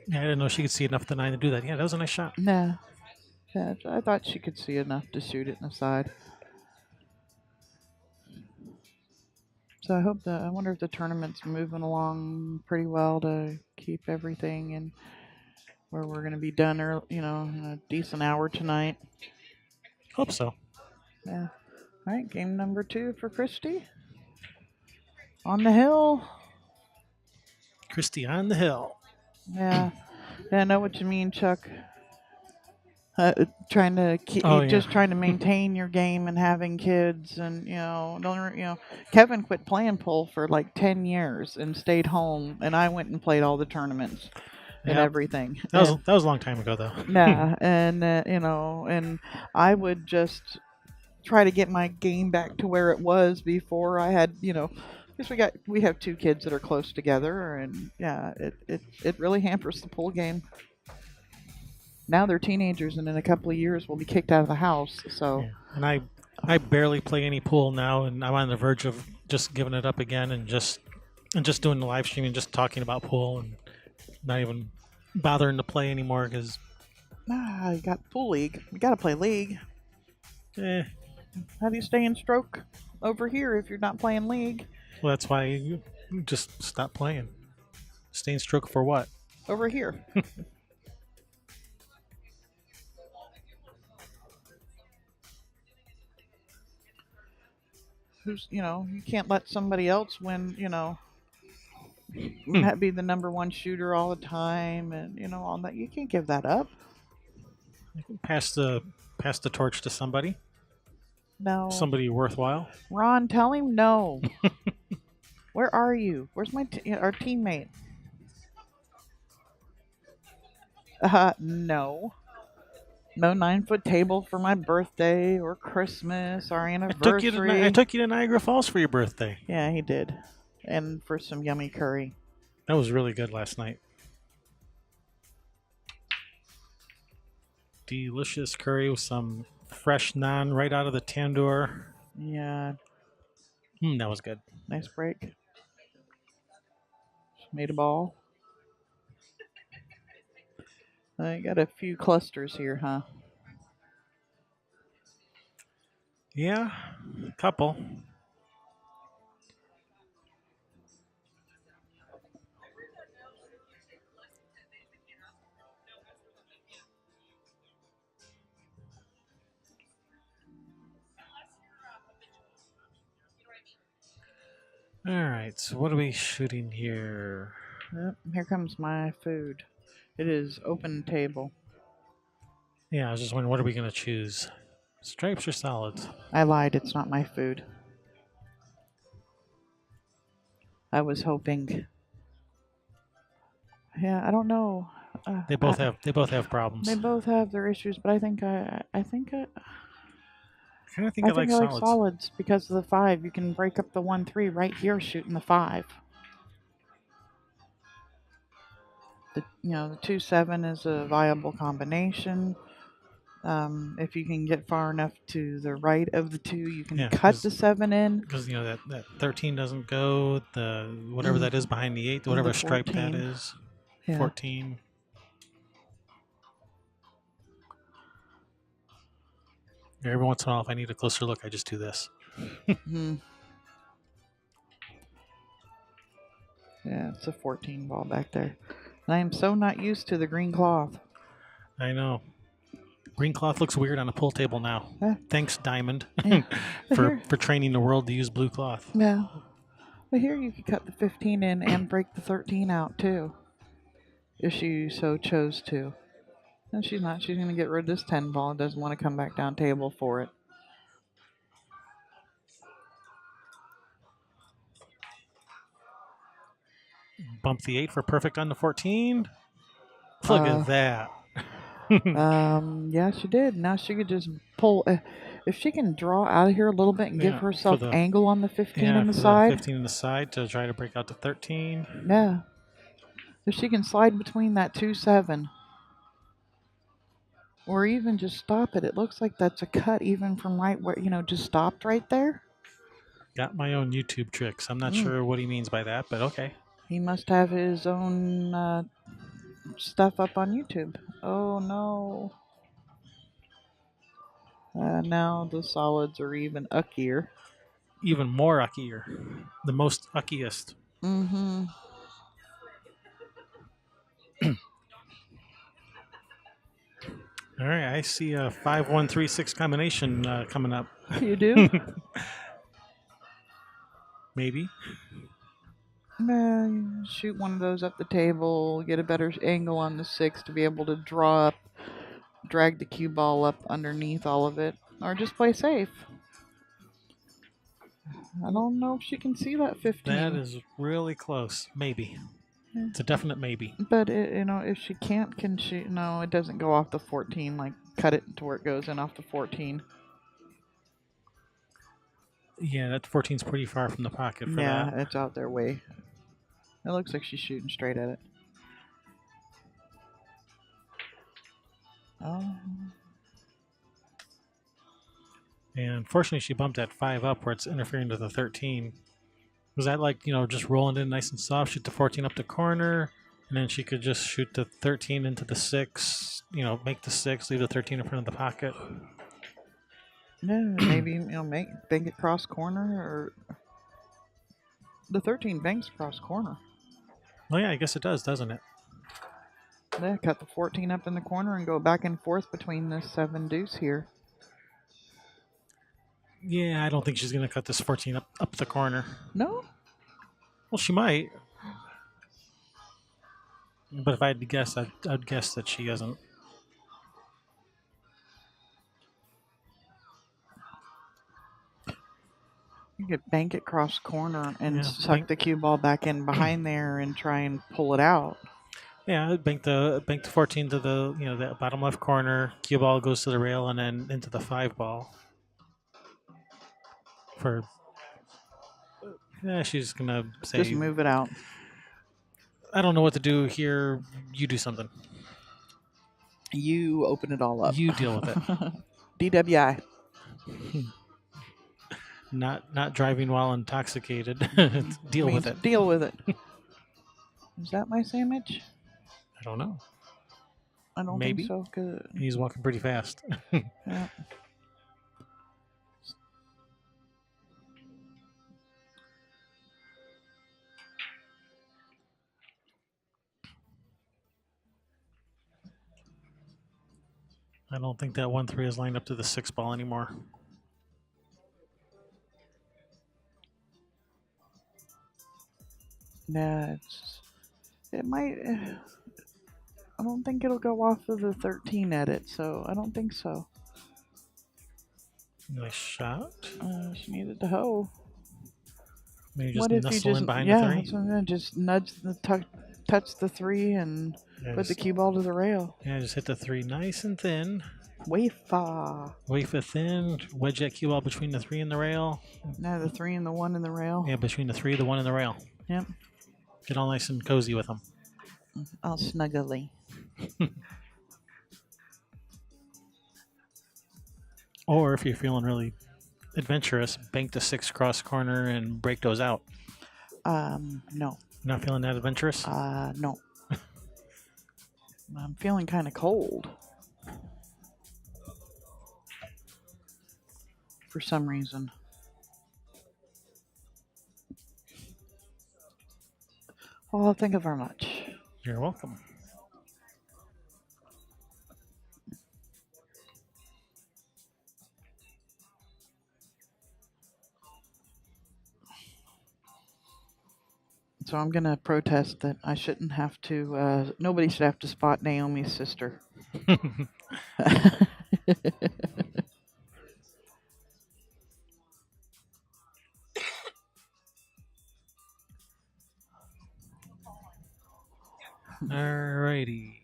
Yeah, I didn't know she could see enough of the 9 to do that. Yeah, that was a nice shot. Nah. Yeah, I thought she could see enough to shoot it in the side. So I wonder if the tournament's moving along pretty well to keep everything in where we're going to be done early, in a decent hour tonight. Hope so. Yeah. All right, game number 2 for Christy. On the hill. Christy on the hill. Yeah. Yeah, I know what you mean, Chuck. Trying to keep, trying to maintain your game and having kids, and Kevin quit playing pool for like 10 years and stayed home, and I went and played all the tournaments and everything. That was a long time ago, though. Yeah, and and I would just try to get my game back to where it was before I had, because we have 2 kids that are close together, and yeah, it really hampers the pool game. Now they're teenagers, and in a couple of years we'll be kicked out of the house. So, and I barely play any pool now, and I'm on the verge of just giving it up again, and just doing the live stream and just talking about pool, and not even bothering to play anymore because. You got pool league. You got to play league. How do you stay in stroke over here if you're not playing league? Well, that's why you just stop playing. Stay in stroke for what? Over here. You can't let somebody else win, be the number 1 shooter all the time, and all that. You can't give that up. Pass the torch to somebody. No. Somebody worthwhile? Ron, tell him no. Where are you? Where's our teammate? No. No 9-foot table for my birthday or Christmas or anniversary. I took you to Niagara Falls for your birthday. Yeah, he did. And for some yummy curry. That was really good last night. Delicious curry with some fresh naan right out of the tandoor. Yeah. That was good. Nice break. Just made a ball. I got a few clusters here, huh? Yeah, a couple. All right, so what are we shooting here? Yep, here comes my food. It is open table. Yeah, I was just wondering, what are we going to choose? Stripes or solids? I lied, it's not my food. I was hoping. Yeah, I don't know. They both have problems. They both have their issues, but I think I kind of think I like solids. Solids because of the 5. You can break up the 1-3 right here shooting the 5. The 2-7 is a viable combination. If you can get far enough to the right of the 2, you can cut the 7 in. Because that 13 doesn't go. The whatever that is behind the 8, whatever stripe that is. Yeah. 14. Every once in a while, if I need a closer look, I just do this. Yeah, it's a 14 ball back there. And I am so not used to the green cloth. I know. Green cloth looks weird on a pool table now. Thanks, Diamond, for training the world to use blue cloth. Yeah. But here you could cut the 15 in and break the 13 out, too. If she so chose to. No, she's not. She's going to get rid of this 10 ball. Doesn't want to come back down table for it. Bump the 8 for perfect on the 14. Look at that. Yeah, she did. Now she could just pull. If she can draw out of here a little bit and give herself angle on the 15 in the side. 15 in the side to try to break out to 13. Yeah. If she can slide between that 2-7. Or even just stop it. It looks like that's a cut even from right where, just stopped right there. Got my own YouTube tricks. I'm not sure what he means by that, but okay. He must have his own stuff up on YouTube. Oh, no. Now the solids are even uckier. Even more uckier. The most uckiest. Mm-hmm. All right, I see a 5-1-3-6 combination coming up. You do? Maybe. Shoot one of those up the table, get a better angle on the 6 to be able to draw up, drag the cue ball up underneath all of it, or just play safe. I don't know if she can see that 15. That is really close. Maybe. It's a definite maybe. But, if she can't, can she? No, it doesn't go off the 14. Like, cut it to where it goes in off the 14. Yeah, that 14's pretty far from the pocket for that. Yeah, it's out there way. It looks like she's shooting straight at it. Oh. And unfortunately, she bumped that 5 up where it's interfering to the 13. Was that like, just rolling in nice and soft, shoot the 14 up the corner, and then she could just shoot the 13 into the 6, make the 6, leave the 13 in front of the pocket? Yeah, maybe, bank it cross corner, or the 13 banks cross corner. Well, yeah, I guess it does, doesn't it? Yeah, cut the 14 up in the corner and go back and forth between the 7 deuce here. Yeah, I don't think she's going to cut this 14 up the corner. No? Well, she might. But if I had to guess, I'd guess that she isn't. could bank it cross corner and Yeah, suck the cue ball back in behind there and try and pull it out. Yeah, bank the 14 to the the bottom left corner. Cue ball goes to the rail and then into the 5 ball. She's gonna say, Just move it out. I don't know what to do here. You do something. You open it all up. You deal with it. DWI. Not driving while intoxicated. Deal with it. Deal with it. Is that my sandwich? I don't know. I don't Maybe. think so. Good. He's walking pretty fast. Yeah. I don't think that 1-3 is lined up to the 6 ball anymore. Yeah, it might. I don't think it'll go off of the 13 edit, so I don't think so. Nice shot. She needed to hoe. Maybe just What if you nestle just in behind the 3. so I'm gonna just nudge the touch the 3 and put the cue ball to the rail. Yeah, just hit the 3 nice and thin. Wafer. Wafer thin. Wedge that cue ball between the 3 and the rail. Now the 3 and the 1 and the rail. Yeah, between the 3, the 1, and the rail. Yep. Get all nice and cozy with them. All snuggly. Or if you're feeling really adventurous, bank the 6 cross corner and break those out. No. Not feeling that adventurous? No. I'm feeling kind of cold. For some reason. Oh, thank you very much. You're welcome. So I'm going to protest that I shouldn't have to, nobody should have to spot Naomi's sister. Alrighty.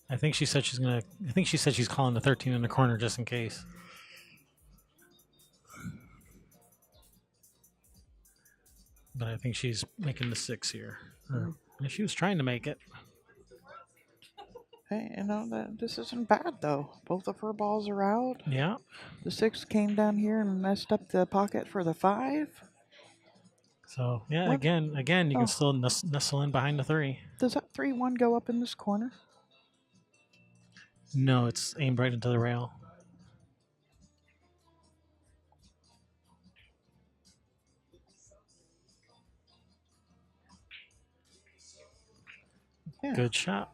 I think she said she's calling the 13 in the corner just in case. But I think she's making the 6 here. She was trying to make it. Hey, this isn't bad though. Both of her balls are out. Yeah. The 6 came down here and messed up the pocket for the 5. So yeah, What? again, you can still nestle in behind the 3. Does that 3-1 go up in this corner? No, it's aimed right into the rail. Yeah. Good shot.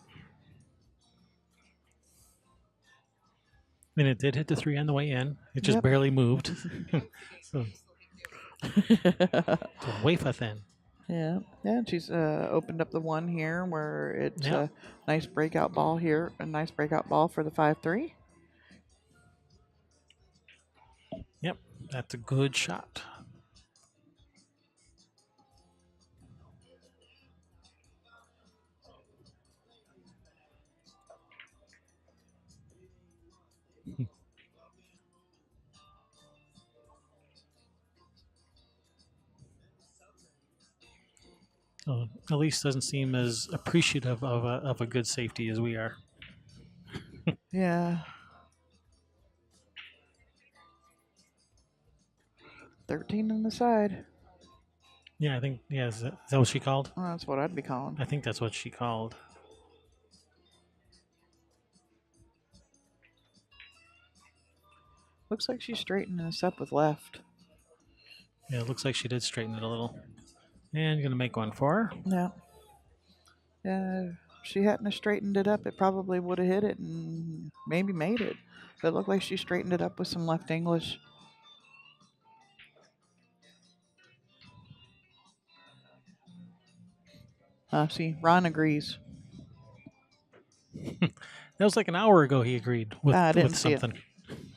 I mean, it did hit the 3 on the way in. It just barely moved. So wafer thin. Yeah, and she's opened up the 1 here where it's a nice breakout ball here, a nice breakout ball for the 5-3. Yep, that's a good shot. Elysse doesn't seem as appreciative of a good safety as we are. Yeah. 13 on the side. Yeah, I think, is that what she called? Oh, that's what I'd be calling. I think that's what she called. Looks like she's straightening this up with left. Yeah, it looks like she did straighten it a little. And you're going to make one for her. Yeah. If she hadn't have straightened it up, it probably would have hit it and maybe made it. But it looked like she straightened it up with some left English. See, Ron agrees. That was like an hour ago he agreed with I didn't with see something.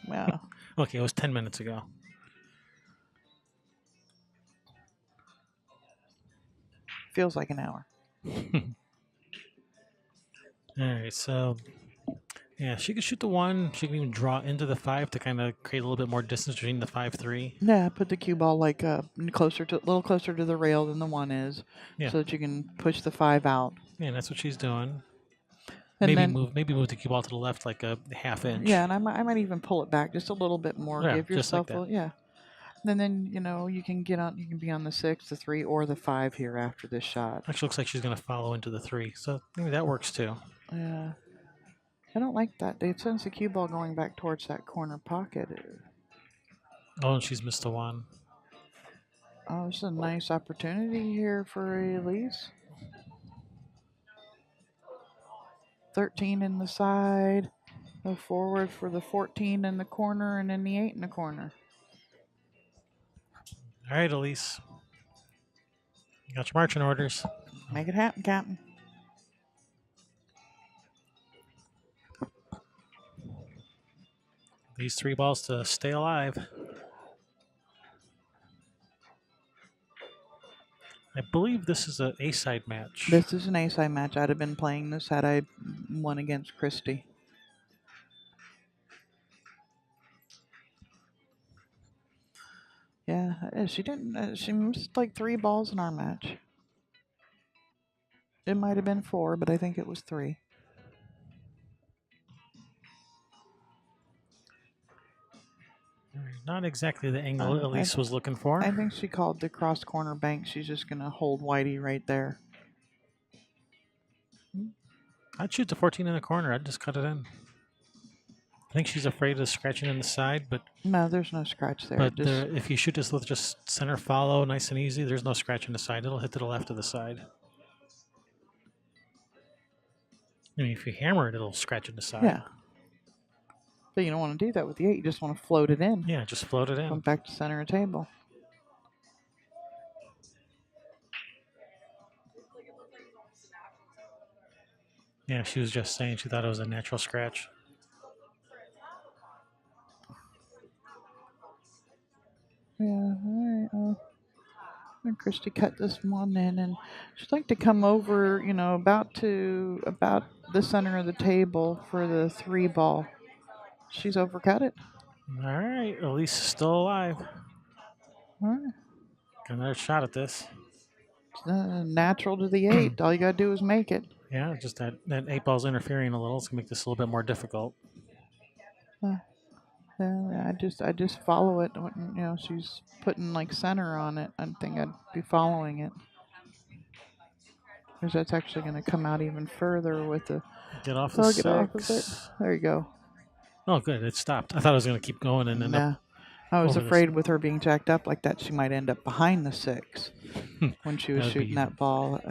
Yeah. Okay, it was 10 minutes ago. feels like an hour. All right, so yeah, she can shoot the 1. She can even draw into the 5 to kind of create a little bit more distance between the 5-3. Yeah, put the cue ball like a little closer to the rail than the 1 is, Yeah. so that you can push the 5 out. Yeah, that's what she's doing. And maybe then, move the cue ball to the left like a half inch. yeah, and I might even pull it back just a little bit more. Yeah, Give just like yourself that. yeah. And then you can be on the 6, the 3, or the 5 here after this shot. Actually, looks like she's going to follow into the 3, so maybe that works too. Yeah. I don't like that. It sends the cue ball going back towards that corner pocket. Oh, and she's missed a 1. Oh, this is a nice opportunity here for Elysse. 13 in the side. Go forward for the 14 in the corner and then the 8 in the corner. All right, Elysse. You got your marching orders. Make it happen, Captain. These 3 balls to stay alive. I believe this is an A-side match. This is an A-side match. I'd have been playing this had I won against Christy. Yeah, she didn't. She missed like 3 balls in our match. It might have been 4, but I think it was 3. Not exactly the angle Elysse was looking for. I think she called the cross corner bank. She's just going to hold Whitey right there. I'd shoot the 14 in the corner. I'd just cut it in. I think she's afraid of scratching in the side, but no, there's no scratch there. But if you shoot this with just center follow, nice and easy, there's no scratch in the side. It'll hit to the left of the side. I mean, if you hammer it, it'll scratch in the side. Yeah. But you don't want to do that with the 8. You just want to float it in. Yeah, just float it in. Come back to center of table. Yeah, she was just saying she thought it was a natural scratch. Yeah, all right. And Christy cut this one in, and she'd like to come over, about the center of the table for the 3 ball. She's overcut it. All right, Elysse is still alive. All right. Got another shot at this. Natural to the 8. All you gotta do is make it. Yeah, just that 8 ball's interfering a little. It's gonna make this a little bit more difficult. I just follow it. She's putting like center on it. I think I'd be following it. Because that's actually going to come out even further with the. Get off the 6. Get off of it. There you go. Oh, good. It stopped. I thought it was going to keep going and end up. I was afraid with her being jacked up like that, she might end up behind the 6 when she was shooting that ball.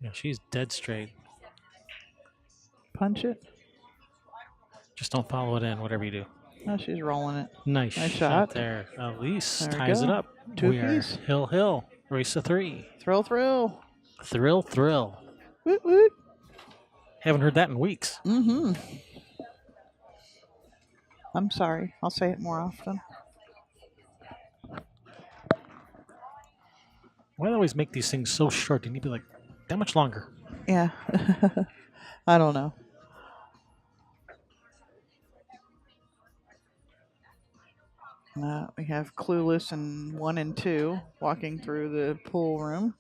Yeah, she's dead straight. Punch it. Just don't follow it in, whatever you do. Oh, she's rolling it. Nice shot there. Elysse there ties it up. 2 We apiece. are hill. Race to 3. Thrill. Thrill. Woot woot. Haven't heard that in weeks. Mm-hmm. I'm sorry. I'll say it more often. Why do they always make these things so short? You need to be like that much longer. Yeah. I don't know. We have Clueless and 1 and 2 walking through the pool room.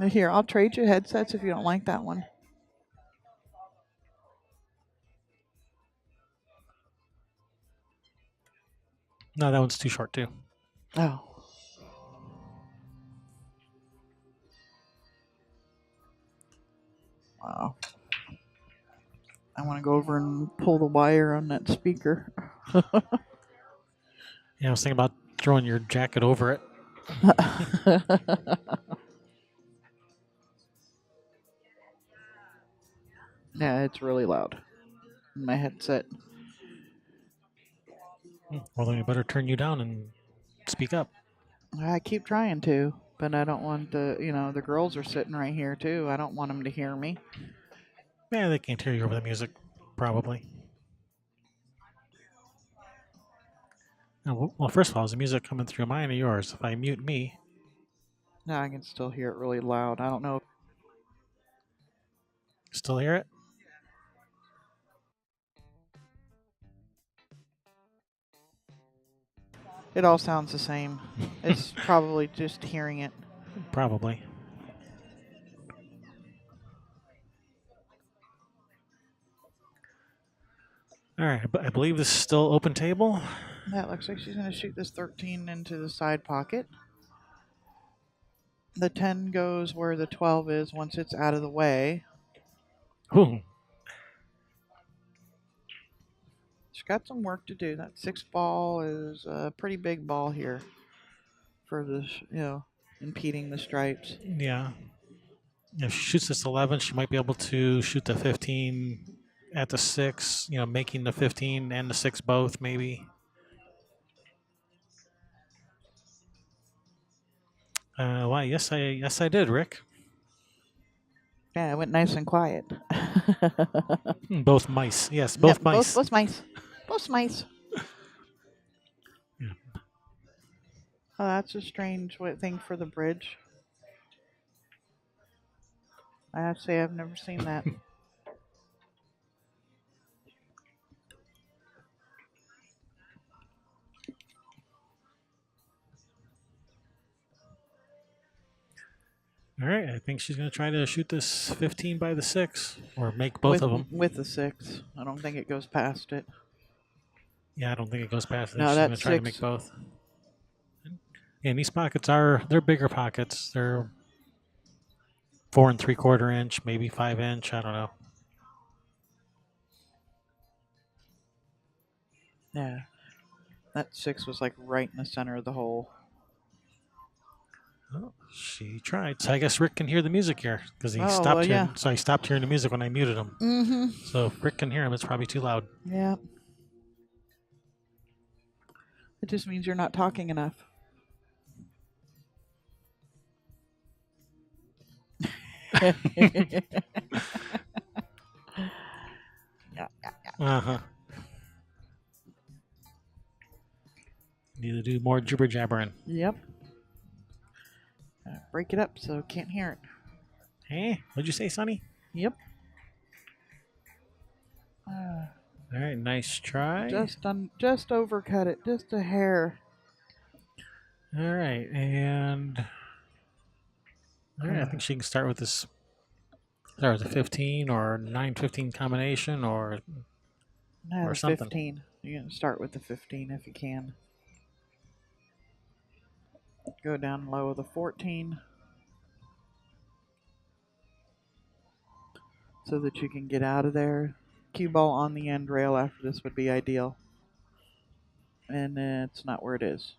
Here, I'll trade you headsets if you don't like that one. No, that one's too short too. Oh. Wow. I want to go over and pull the wire on that speaker. Yeah, I was thinking about throwing your jacket over it. Yeah, it's really loud. My headset. Well, then we better turn you down and speak up. I keep trying to, but I don't want the girls are sitting right here too. I don't want them to hear me. Yeah, they can't hear you over the music, probably. Oh, well, first of all, is the music coming through mine or yours? If I mute me, No, I can still hear it really loud. I don't know. still hear it? It all sounds the same. It's probably just hearing it. Probably. All right, I believe this is still open table. That looks like she's going to shoot this 13 into the side pocket. The 10 goes where the 12 is once it's out of the way. Ooh, She's got some work to do. That 6 ball is a pretty big ball here for this, impeding the stripes. yeah. If she shoots this 11, she might be able to shoot the 15 at the 6, making the 15 and the 6 both, maybe. Why? Yes, I did, Rick. Yeah, it went nice and quiet. Both mice. Yes, both Yep, mice. Both mice. Both mice. Yeah. Oh, that's a strange thing for the bridge. I have to say, I've never seen that. All right, I think she's going to try to shoot this 15 by the 6, or make both of them. With the 6. I don't think it goes past it. Yeah, I don't think it goes past it. No, She's going to that's try to 6. make both. And these pockets they're bigger pockets. They're 4 3/4 inch, maybe 5 inch. I don't know. Yeah. That 6 was like right in the center of the hole. Oh, she tried. So I guess Rick can hear the music here because he Oh, stopped well, hearing. yeah. So I stopped hearing the music when I muted him. Mm-hmm. So if Rick can hear him, it's probably too loud. Yeah. It just means you're not talking enough. Uh-huh. Need to do more jibber jabbering. Yep. Break it up so can't hear it. Hey, what'd you say, Sonny? Yep. All right, nice try. Just overcut it, just a hair. All right, and I think she can start with this. Start with a 15 or 9-15 combination, or Or something. 15. You can start with the 15 if you can. Go down low with the 14. So that you can get out of there. Cue ball on the end rail after this would be ideal. And it's not where it is.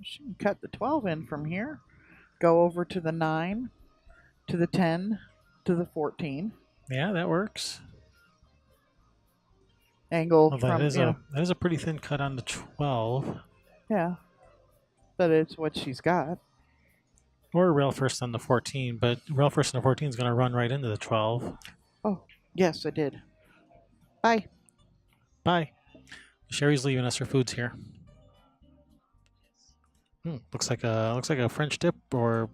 She can cut the 12 in from here. Go over to the 9, to the 10, to the 14. Yeah, that works. Angle Well, from, that is a pretty thin cut on the 12. Yeah. But it's what she's got. Or rail first on the 14, but rail first on the 14 is going to run right into the 12. Oh, yes, I did. Bye. Bye. Sherry's leaving us her foods here. Looks like a French dip or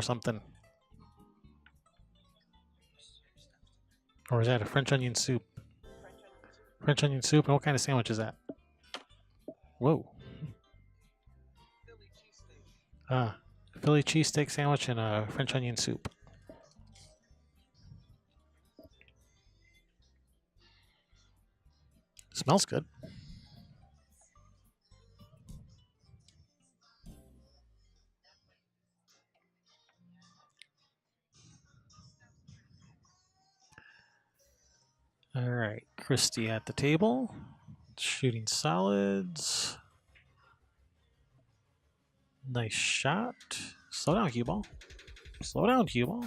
something. Or is that a French onion soup? French onion soup. And what kind of sandwich is that? Whoa. Philly cheesesteak sandwich and a French onion soup. Smells good. All right, Christy at the table, shooting solids. Nice shot. Slow down, cue ball. Slow down, cue ball.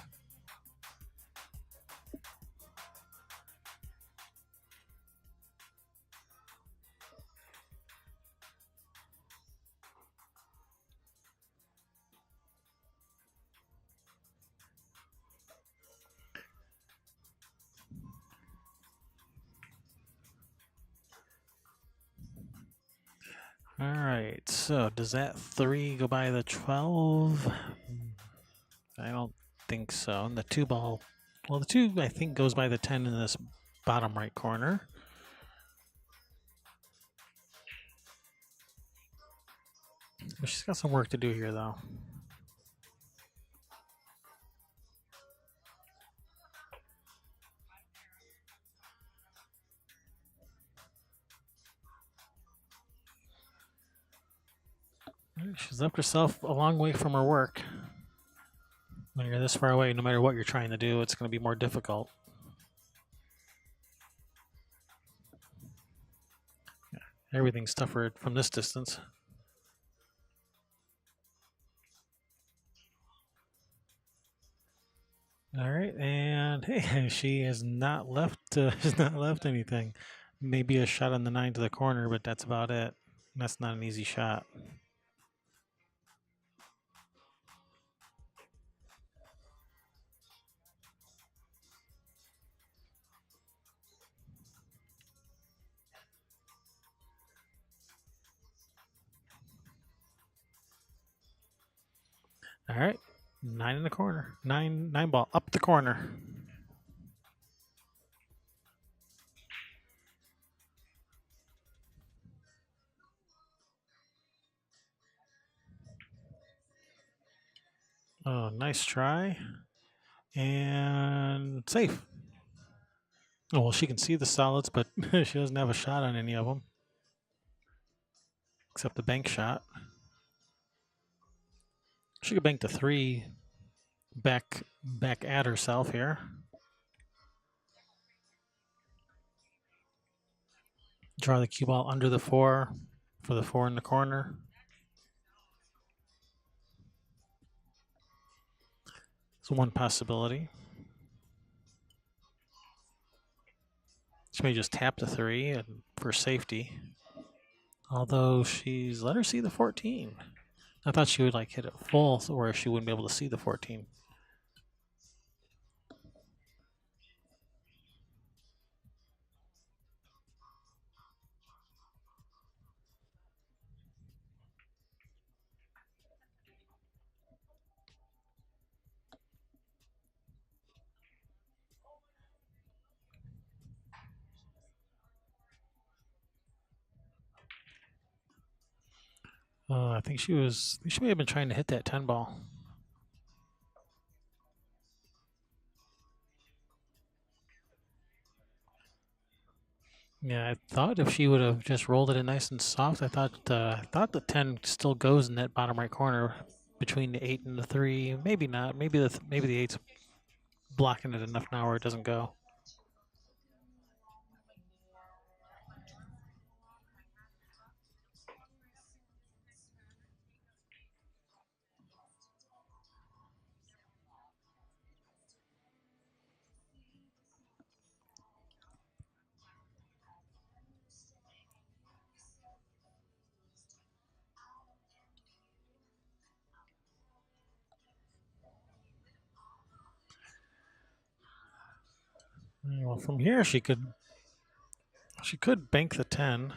All right, so does that 3 go by the 12? I don't think so. And the 2 ball, well, the 2 I think goes by the 10 in this bottom right corner. She's got some work to do here, though. She's left herself a long way from her work. When you're this far away, no matter what you're trying to do, it's going to be more difficult. Everything's tougher from this distance. All right, and hey, she has not left. Has not left anything. Maybe a shot on the 9 to the corner, but that's about it. That's not an easy shot. All right, 9 in the corner. 9 ball up the corner. Oh, nice try. And safe. Oh, well, she can see the solids, but she doesn't have a shot on any of them. Except the bank shot. She could bank the 3 back at herself here. Draw the cue ball under the 4 for the 4 in the corner. It's one possibility. She may just tap the 3 and for safety. Although she's let her see the 14. I thought she would like hit it full where she wouldn't be able to see the 14. I think she may have been trying to hit that 10 ball. Yeah, I thought if she would have just rolled it in nice and soft, I thought the 10 still goes in that bottom right corner between the 8 and the 3. Maybe not. Maybe the 8's blocking it enough now where it doesn't go. Well, from here she could bank the 10.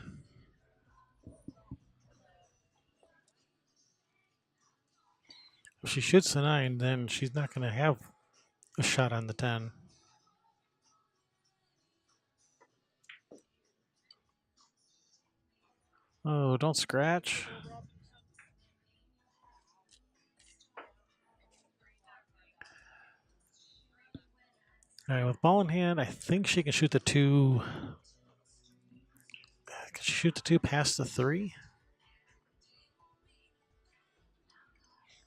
If she shoots the 9, then she's not going to have a shot on the 10. Oh, don't scratch. All right, with ball in hand, I think she can shoot the 2. Can she shoot the 2 past the 3?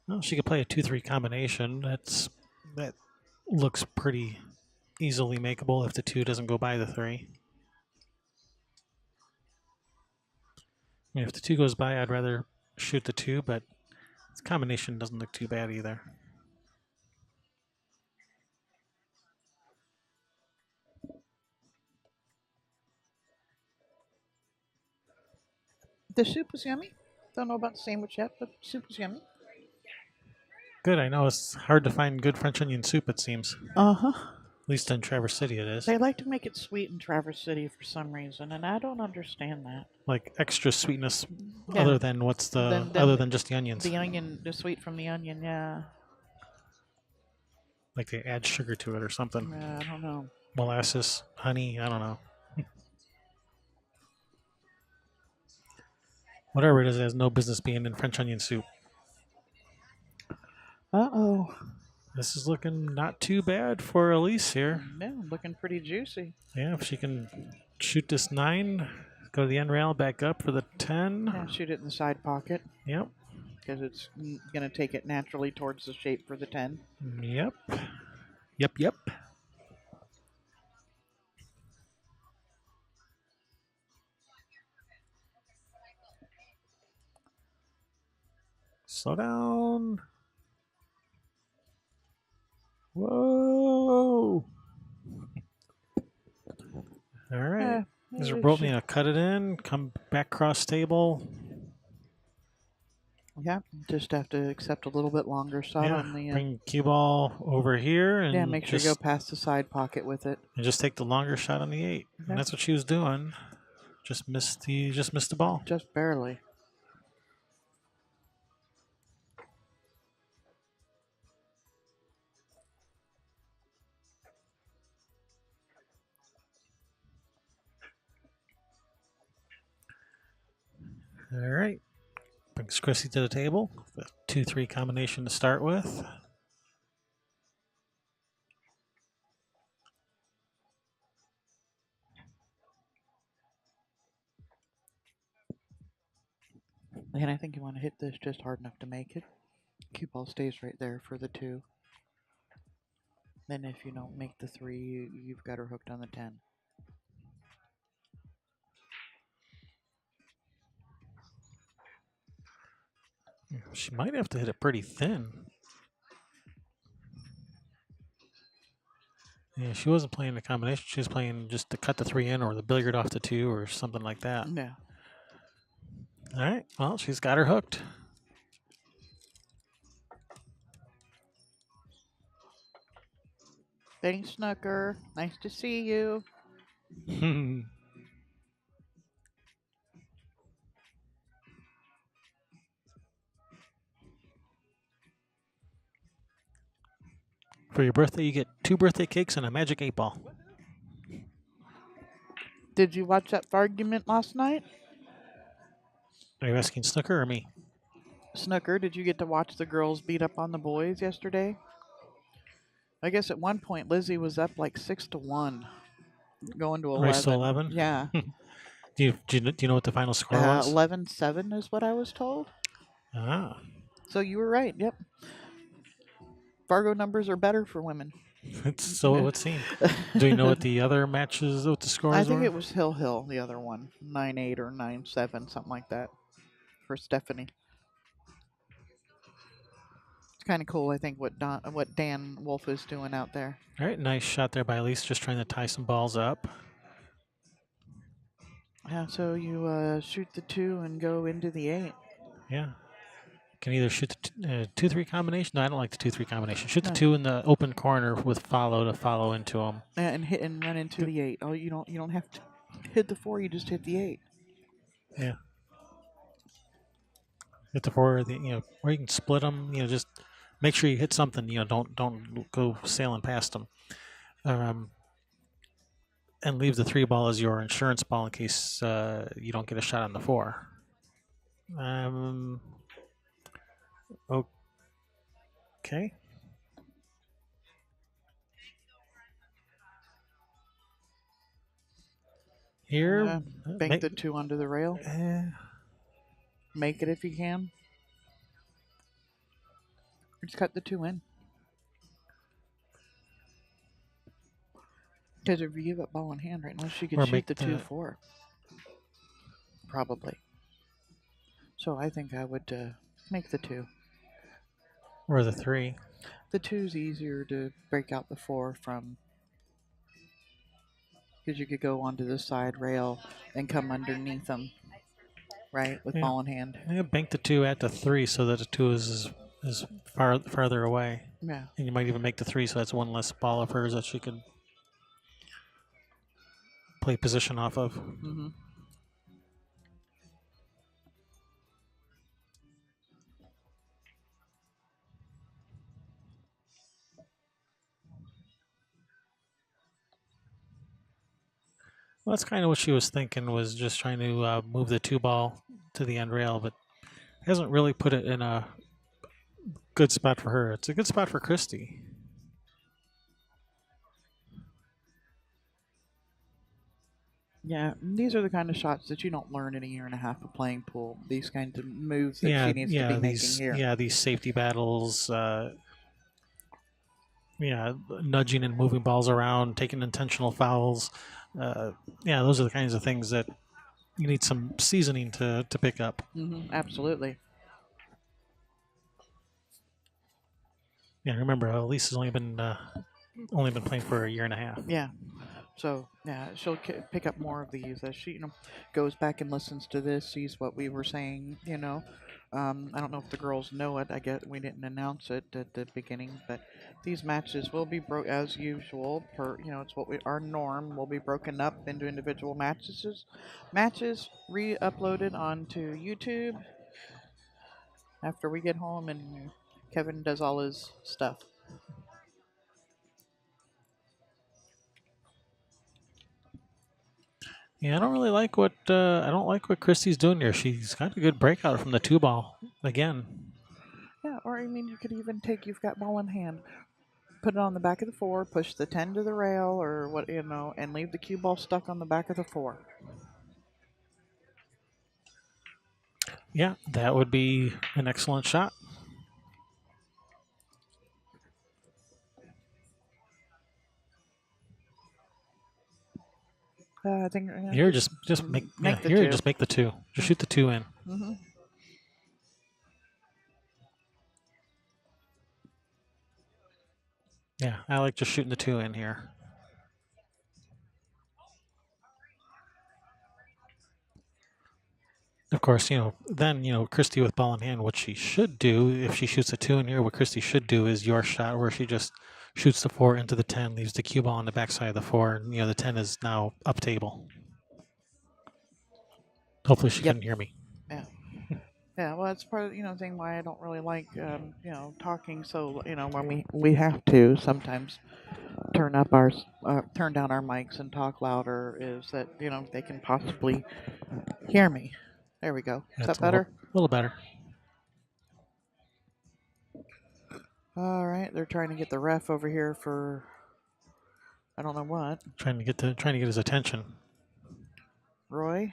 Well, she could play a 2-3 combination. That looks pretty easily makeable if the 2 doesn't go by the 3. I mean, if the 2 goes by, I'd rather shoot the 2, but this combination doesn't look too bad either. The soup was yummy. Don't know about the sandwich yet, but soup was yummy. Good. I know it's hard to find good French onion soup, it seems. Uh-huh. At least in Traverse City it is. They like to make it sweet in Traverse City for some reason, and I don't understand that. Like extra sweetness, Yeah. other than what's the other than just the onions. The onion, the sweet from the onion, yeah. Like they add sugar to it or something. Yeah, I don't know. Molasses, honey, I don't know. Whatever it is, it has no business being in French onion soup. Uh-oh. This is looking not too bad for Elysse here. Yeah, looking pretty juicy. Yeah, if she can shoot this 9, go to the end rail, back up for the 10. Yeah, shoot it in the side pocket. Yep. Because it's going to take it naturally towards the shape for the 10. Yep. Yep. Slow down. Whoa. All right. Is it broken? Cut it in, come back cross table. Yeah, just have to accept a little bit longer shot on the. Bring cue ball over here and yeah, make sure you go past the side pocket with it. And just take the longer shot on the 8. Okay. And that's what she was doing. Just missed the ball. Just barely. All right. Brings Christy to the table. The 2-3 combination to start with. And I think you want to hit this just hard enough to make it. Cue ball stays right there for the 2. Then if you don't make the 3, you've got her hooked on the 10. She might have to hit it pretty thin. Yeah, she wasn't playing the combination. She was playing just to cut the 3 in or the billiard off the 2 or something like that. Yeah. All right. Well, she's got her hooked. Thanks, Snooker. Nice to see you. For your birthday, you get 2 birthday cakes and a magic 8 ball. Did you watch that argument last night? Are you asking Snooker or me? Snooker, did you get to watch the girls beat up on the boys yesterday? I guess at one point Lizzie was up like 6-1, going to 11. Race to 11? Yeah. Do you know what the final score was? 11-7 is what I was told. Ah. So you were right. Yep. Fargo numbers are better for women. So it would seem. Do you know what the other matches, what the scores were? I think it was Hill, the other one. 9-8 or 9-7, something like that, for Stephanie. It's kind of cool, I think, what Dan Wolf is doing out there. All right, nice shot there by Elysse, just trying to tie some balls up. Yeah, so you shoot the 2 and go into the 8. Yeah. Can either shoot the 2-3 combination. No, I don't like the 2-3 combination. Shoot the 2 in the open corner with follow to follow into them. And hit and run into the 8. Oh, you don't have to hit the 4. You just hit the 8. Yeah. Hit the 4. Or you can split them. Just make sure you hit something. Don't go sailing past them. And leave the 3 ball as your insurance ball in case you don't get a shot on the 4. Okay. Here, bank the 2 under the rail. Make it if you can. Or just cut the 2 in. Because if you give up ball in hand right now, she could shoot the 2-4. Probably. So I think I would make the 2. Or the 3. The 2's easier to break out the 4 from. Because you could go onto the side rail and come underneath them. Right? With ball in hand. Yeah, bank the 2 at the 3 so that the 2 is farther away. Yeah. And you might even make the 3, so that's one less ball of hers that she could play position off of. Mm-hmm. Well, that's kind of what she was thinking, was just trying to move the 2 ball to the end rail, but hasn't really put it in a good spot for her. It's a good spot for Christy. Yeah, these are the kind of shots that you don't learn in a year and a half of playing pool. These kinds of moves that she needs to be making here. These safety battles. Nudging and moving balls around, taking intentional fouls. Those are the kinds of things that you need some seasoning to pick up. Mm-hmm. Absolutely. Yeah, remember, Elysse has only been playing for a year and a half. Yeah. So yeah, she'll pick up more of these as she, goes back and listens to this, sees what we were saying. I don't know if the girls know it. I guess we didn't announce it at the beginning, but these matches will be broke as usual. It's our norm. Will be broken up into individual matches re-uploaded onto YouTube after we get home and Kevin does all his stuff. Yeah, I don't like what Christy's doing here. She's got a good breakout from the 2 ball again. Yeah, or I mean, you could even you've got ball in hand, put it on the back of the 4, push the 10 to the rail, or and leave the cue ball stuck on the back of the 4. Yeah, that would be an excellent shot. I think Here, just make the here, 2. just make the 2. Just shoot the 2 in. Mm-hmm. Yeah, I like just shooting the 2 in here. Of course, then, Christy with ball in hand, what she should do, if she shoots a 2 in here, what Christy should do is your shot where she just shoots the 4 into the 10, leaves the cue ball on the backside of the 4, and, the 10 is now up table. Hopefully she couldn't hear me. Yeah. Yeah, well, that's part of thing why I don't really like talking. So when we have to sometimes turn down our mics and talk louder, is that they can possibly hear me. There we go. Is that better? A little better. All right, they're trying to get the ref over here for I don't know what. Trying to get his attention. Roy,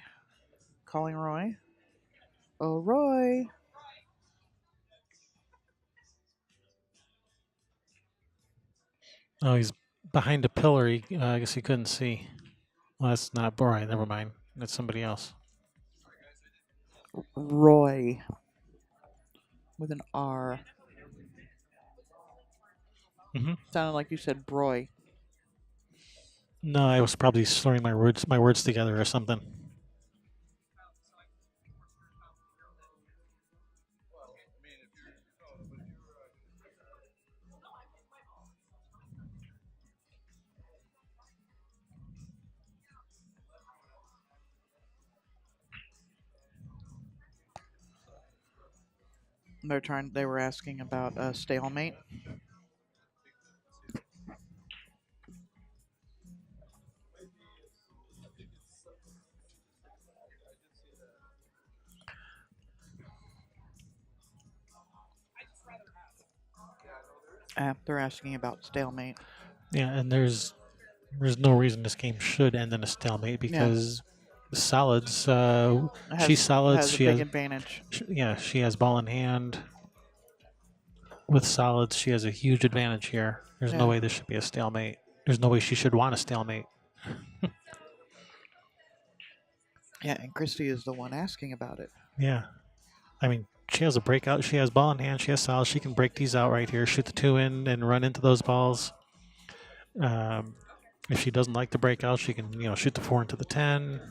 calling Roy. Oh, Roy. Oh, he's behind a pillar. I guess he couldn't see. Well, that's not Roy. Never mind. That's somebody else. Roy. With an R. Mm-hmm. Sounded like you said Broy. No, I was probably slurring my words together or something. They were asking about a stalemate. They're asking about stalemate. Yeah, and there's no reason this game should end in a stalemate because solids. She's solids. Has a big advantage. She has ball in hand. With solids, she has a huge advantage here. There's no way this should be a stalemate. There's no way she should want a stalemate. Yeah, and Christy is the one asking about it. Yeah. I mean, she has a breakout. She has ball in hand. She has solids. She can break these out right here, shoot the 2 in, and run into those balls. If she doesn't like the breakout, she can, shoot the 4 into the 10.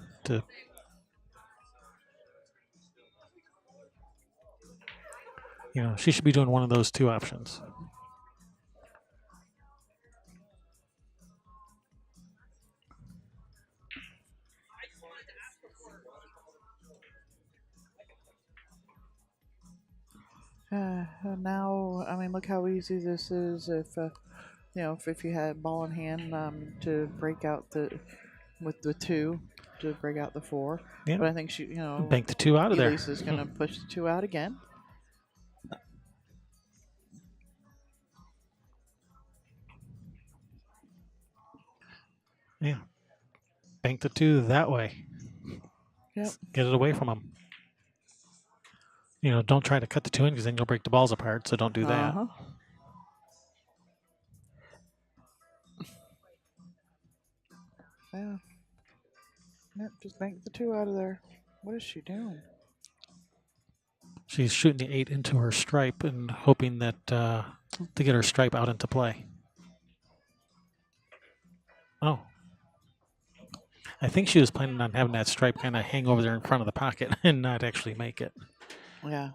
She should be doing one of those 2 options. Now, I mean, look how easy this is. If you had ball in hand, to break out with the 2 to break out the 4. Yeah. But I think Bank the 2 out of there. Elysse is going to push the 2 out again. Yeah. Bank the 2 that way. Yep. Get it away from him. Don't try to cut the 2 in because then you'll break the balls apart. So don't do that. Uh-huh. Yeah. Yep, just bank the 2 out of there. What is she doing? She's shooting the 8 into her stripe and hoping that to get her stripe out into play. Oh. I think she was planning on having that stripe kind of hang over there in front of the pocket and not actually make it. Yeah.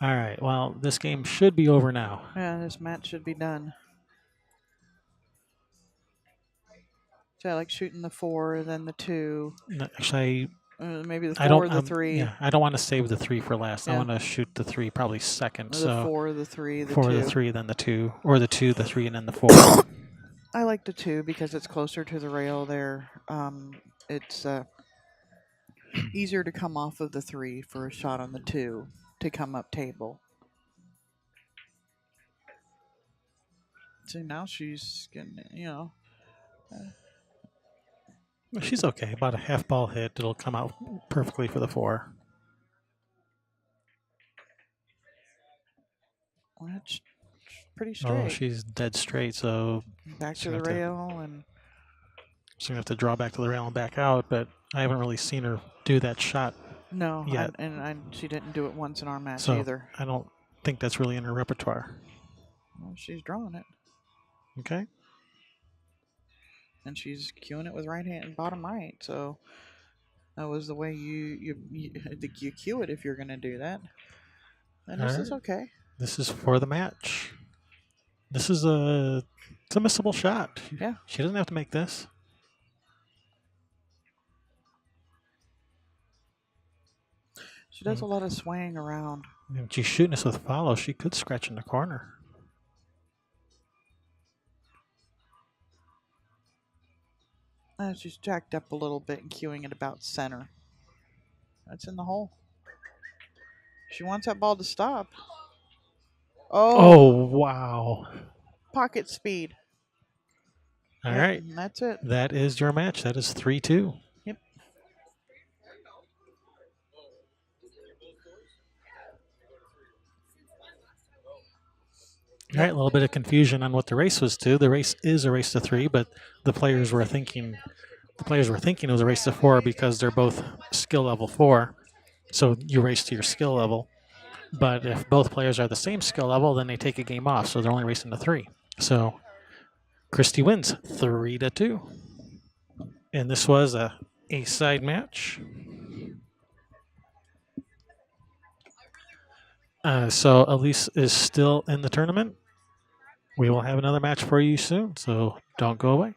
All right. Well, this game should be over now. Yeah, this match should be done. So I like shooting the 4, then the 2. No, actually, maybe the 4 or the 3. Yeah, I don't want to save the 3 for last. Yeah. I want to shoot the 3 probably second. The so 4, the 3, the 4, 2. the 3, then the 2, or the 2, the 3, and then the 4. I like the 2 because it's closer to the rail there. It's easier to come off of the 3 for a shot on the 2 to come up table. So now she's gonna, She's okay. About a half ball hit. It'll come out perfectly for the 4. That's pretty straight. Oh, she's dead straight. So Back she's to the gonna have rail and she's gonna have to draw back to the rail and back out. But I haven't really seen her do that shot no, yet. She didn't do it once in our match So either. I don't think that's really in her repertoire. Well, she's drawing it, Okay. and she's cueing it with right hand, bottom right. So that was the way you cue it if you're gonna do that. And this is okay. This is for the match. This is it's a missable shot. Yeah. She doesn't have to make this. She does a lot of swaying around. If she's shooting this with follow, she could scratch in the corner. She's jacked up a little bit and cueing it about center. That's in the hole. She wants that ball to stop. Oh, wow. Pocket speed. All right. And that's it. That is your match. That is 3-2. Yep. All right, a little bit of confusion on what the race was to. The race is a race to 3, but the players were thinking it was a race to 4 because they're both skill level 4. So you race to your skill level. But if both players are the same skill level, then they take a game off. So they're only racing to 3. So Christy wins 3-2. And this was a side match. So Elysse is still in the tournament. We will have another match for you soon, so don't go away.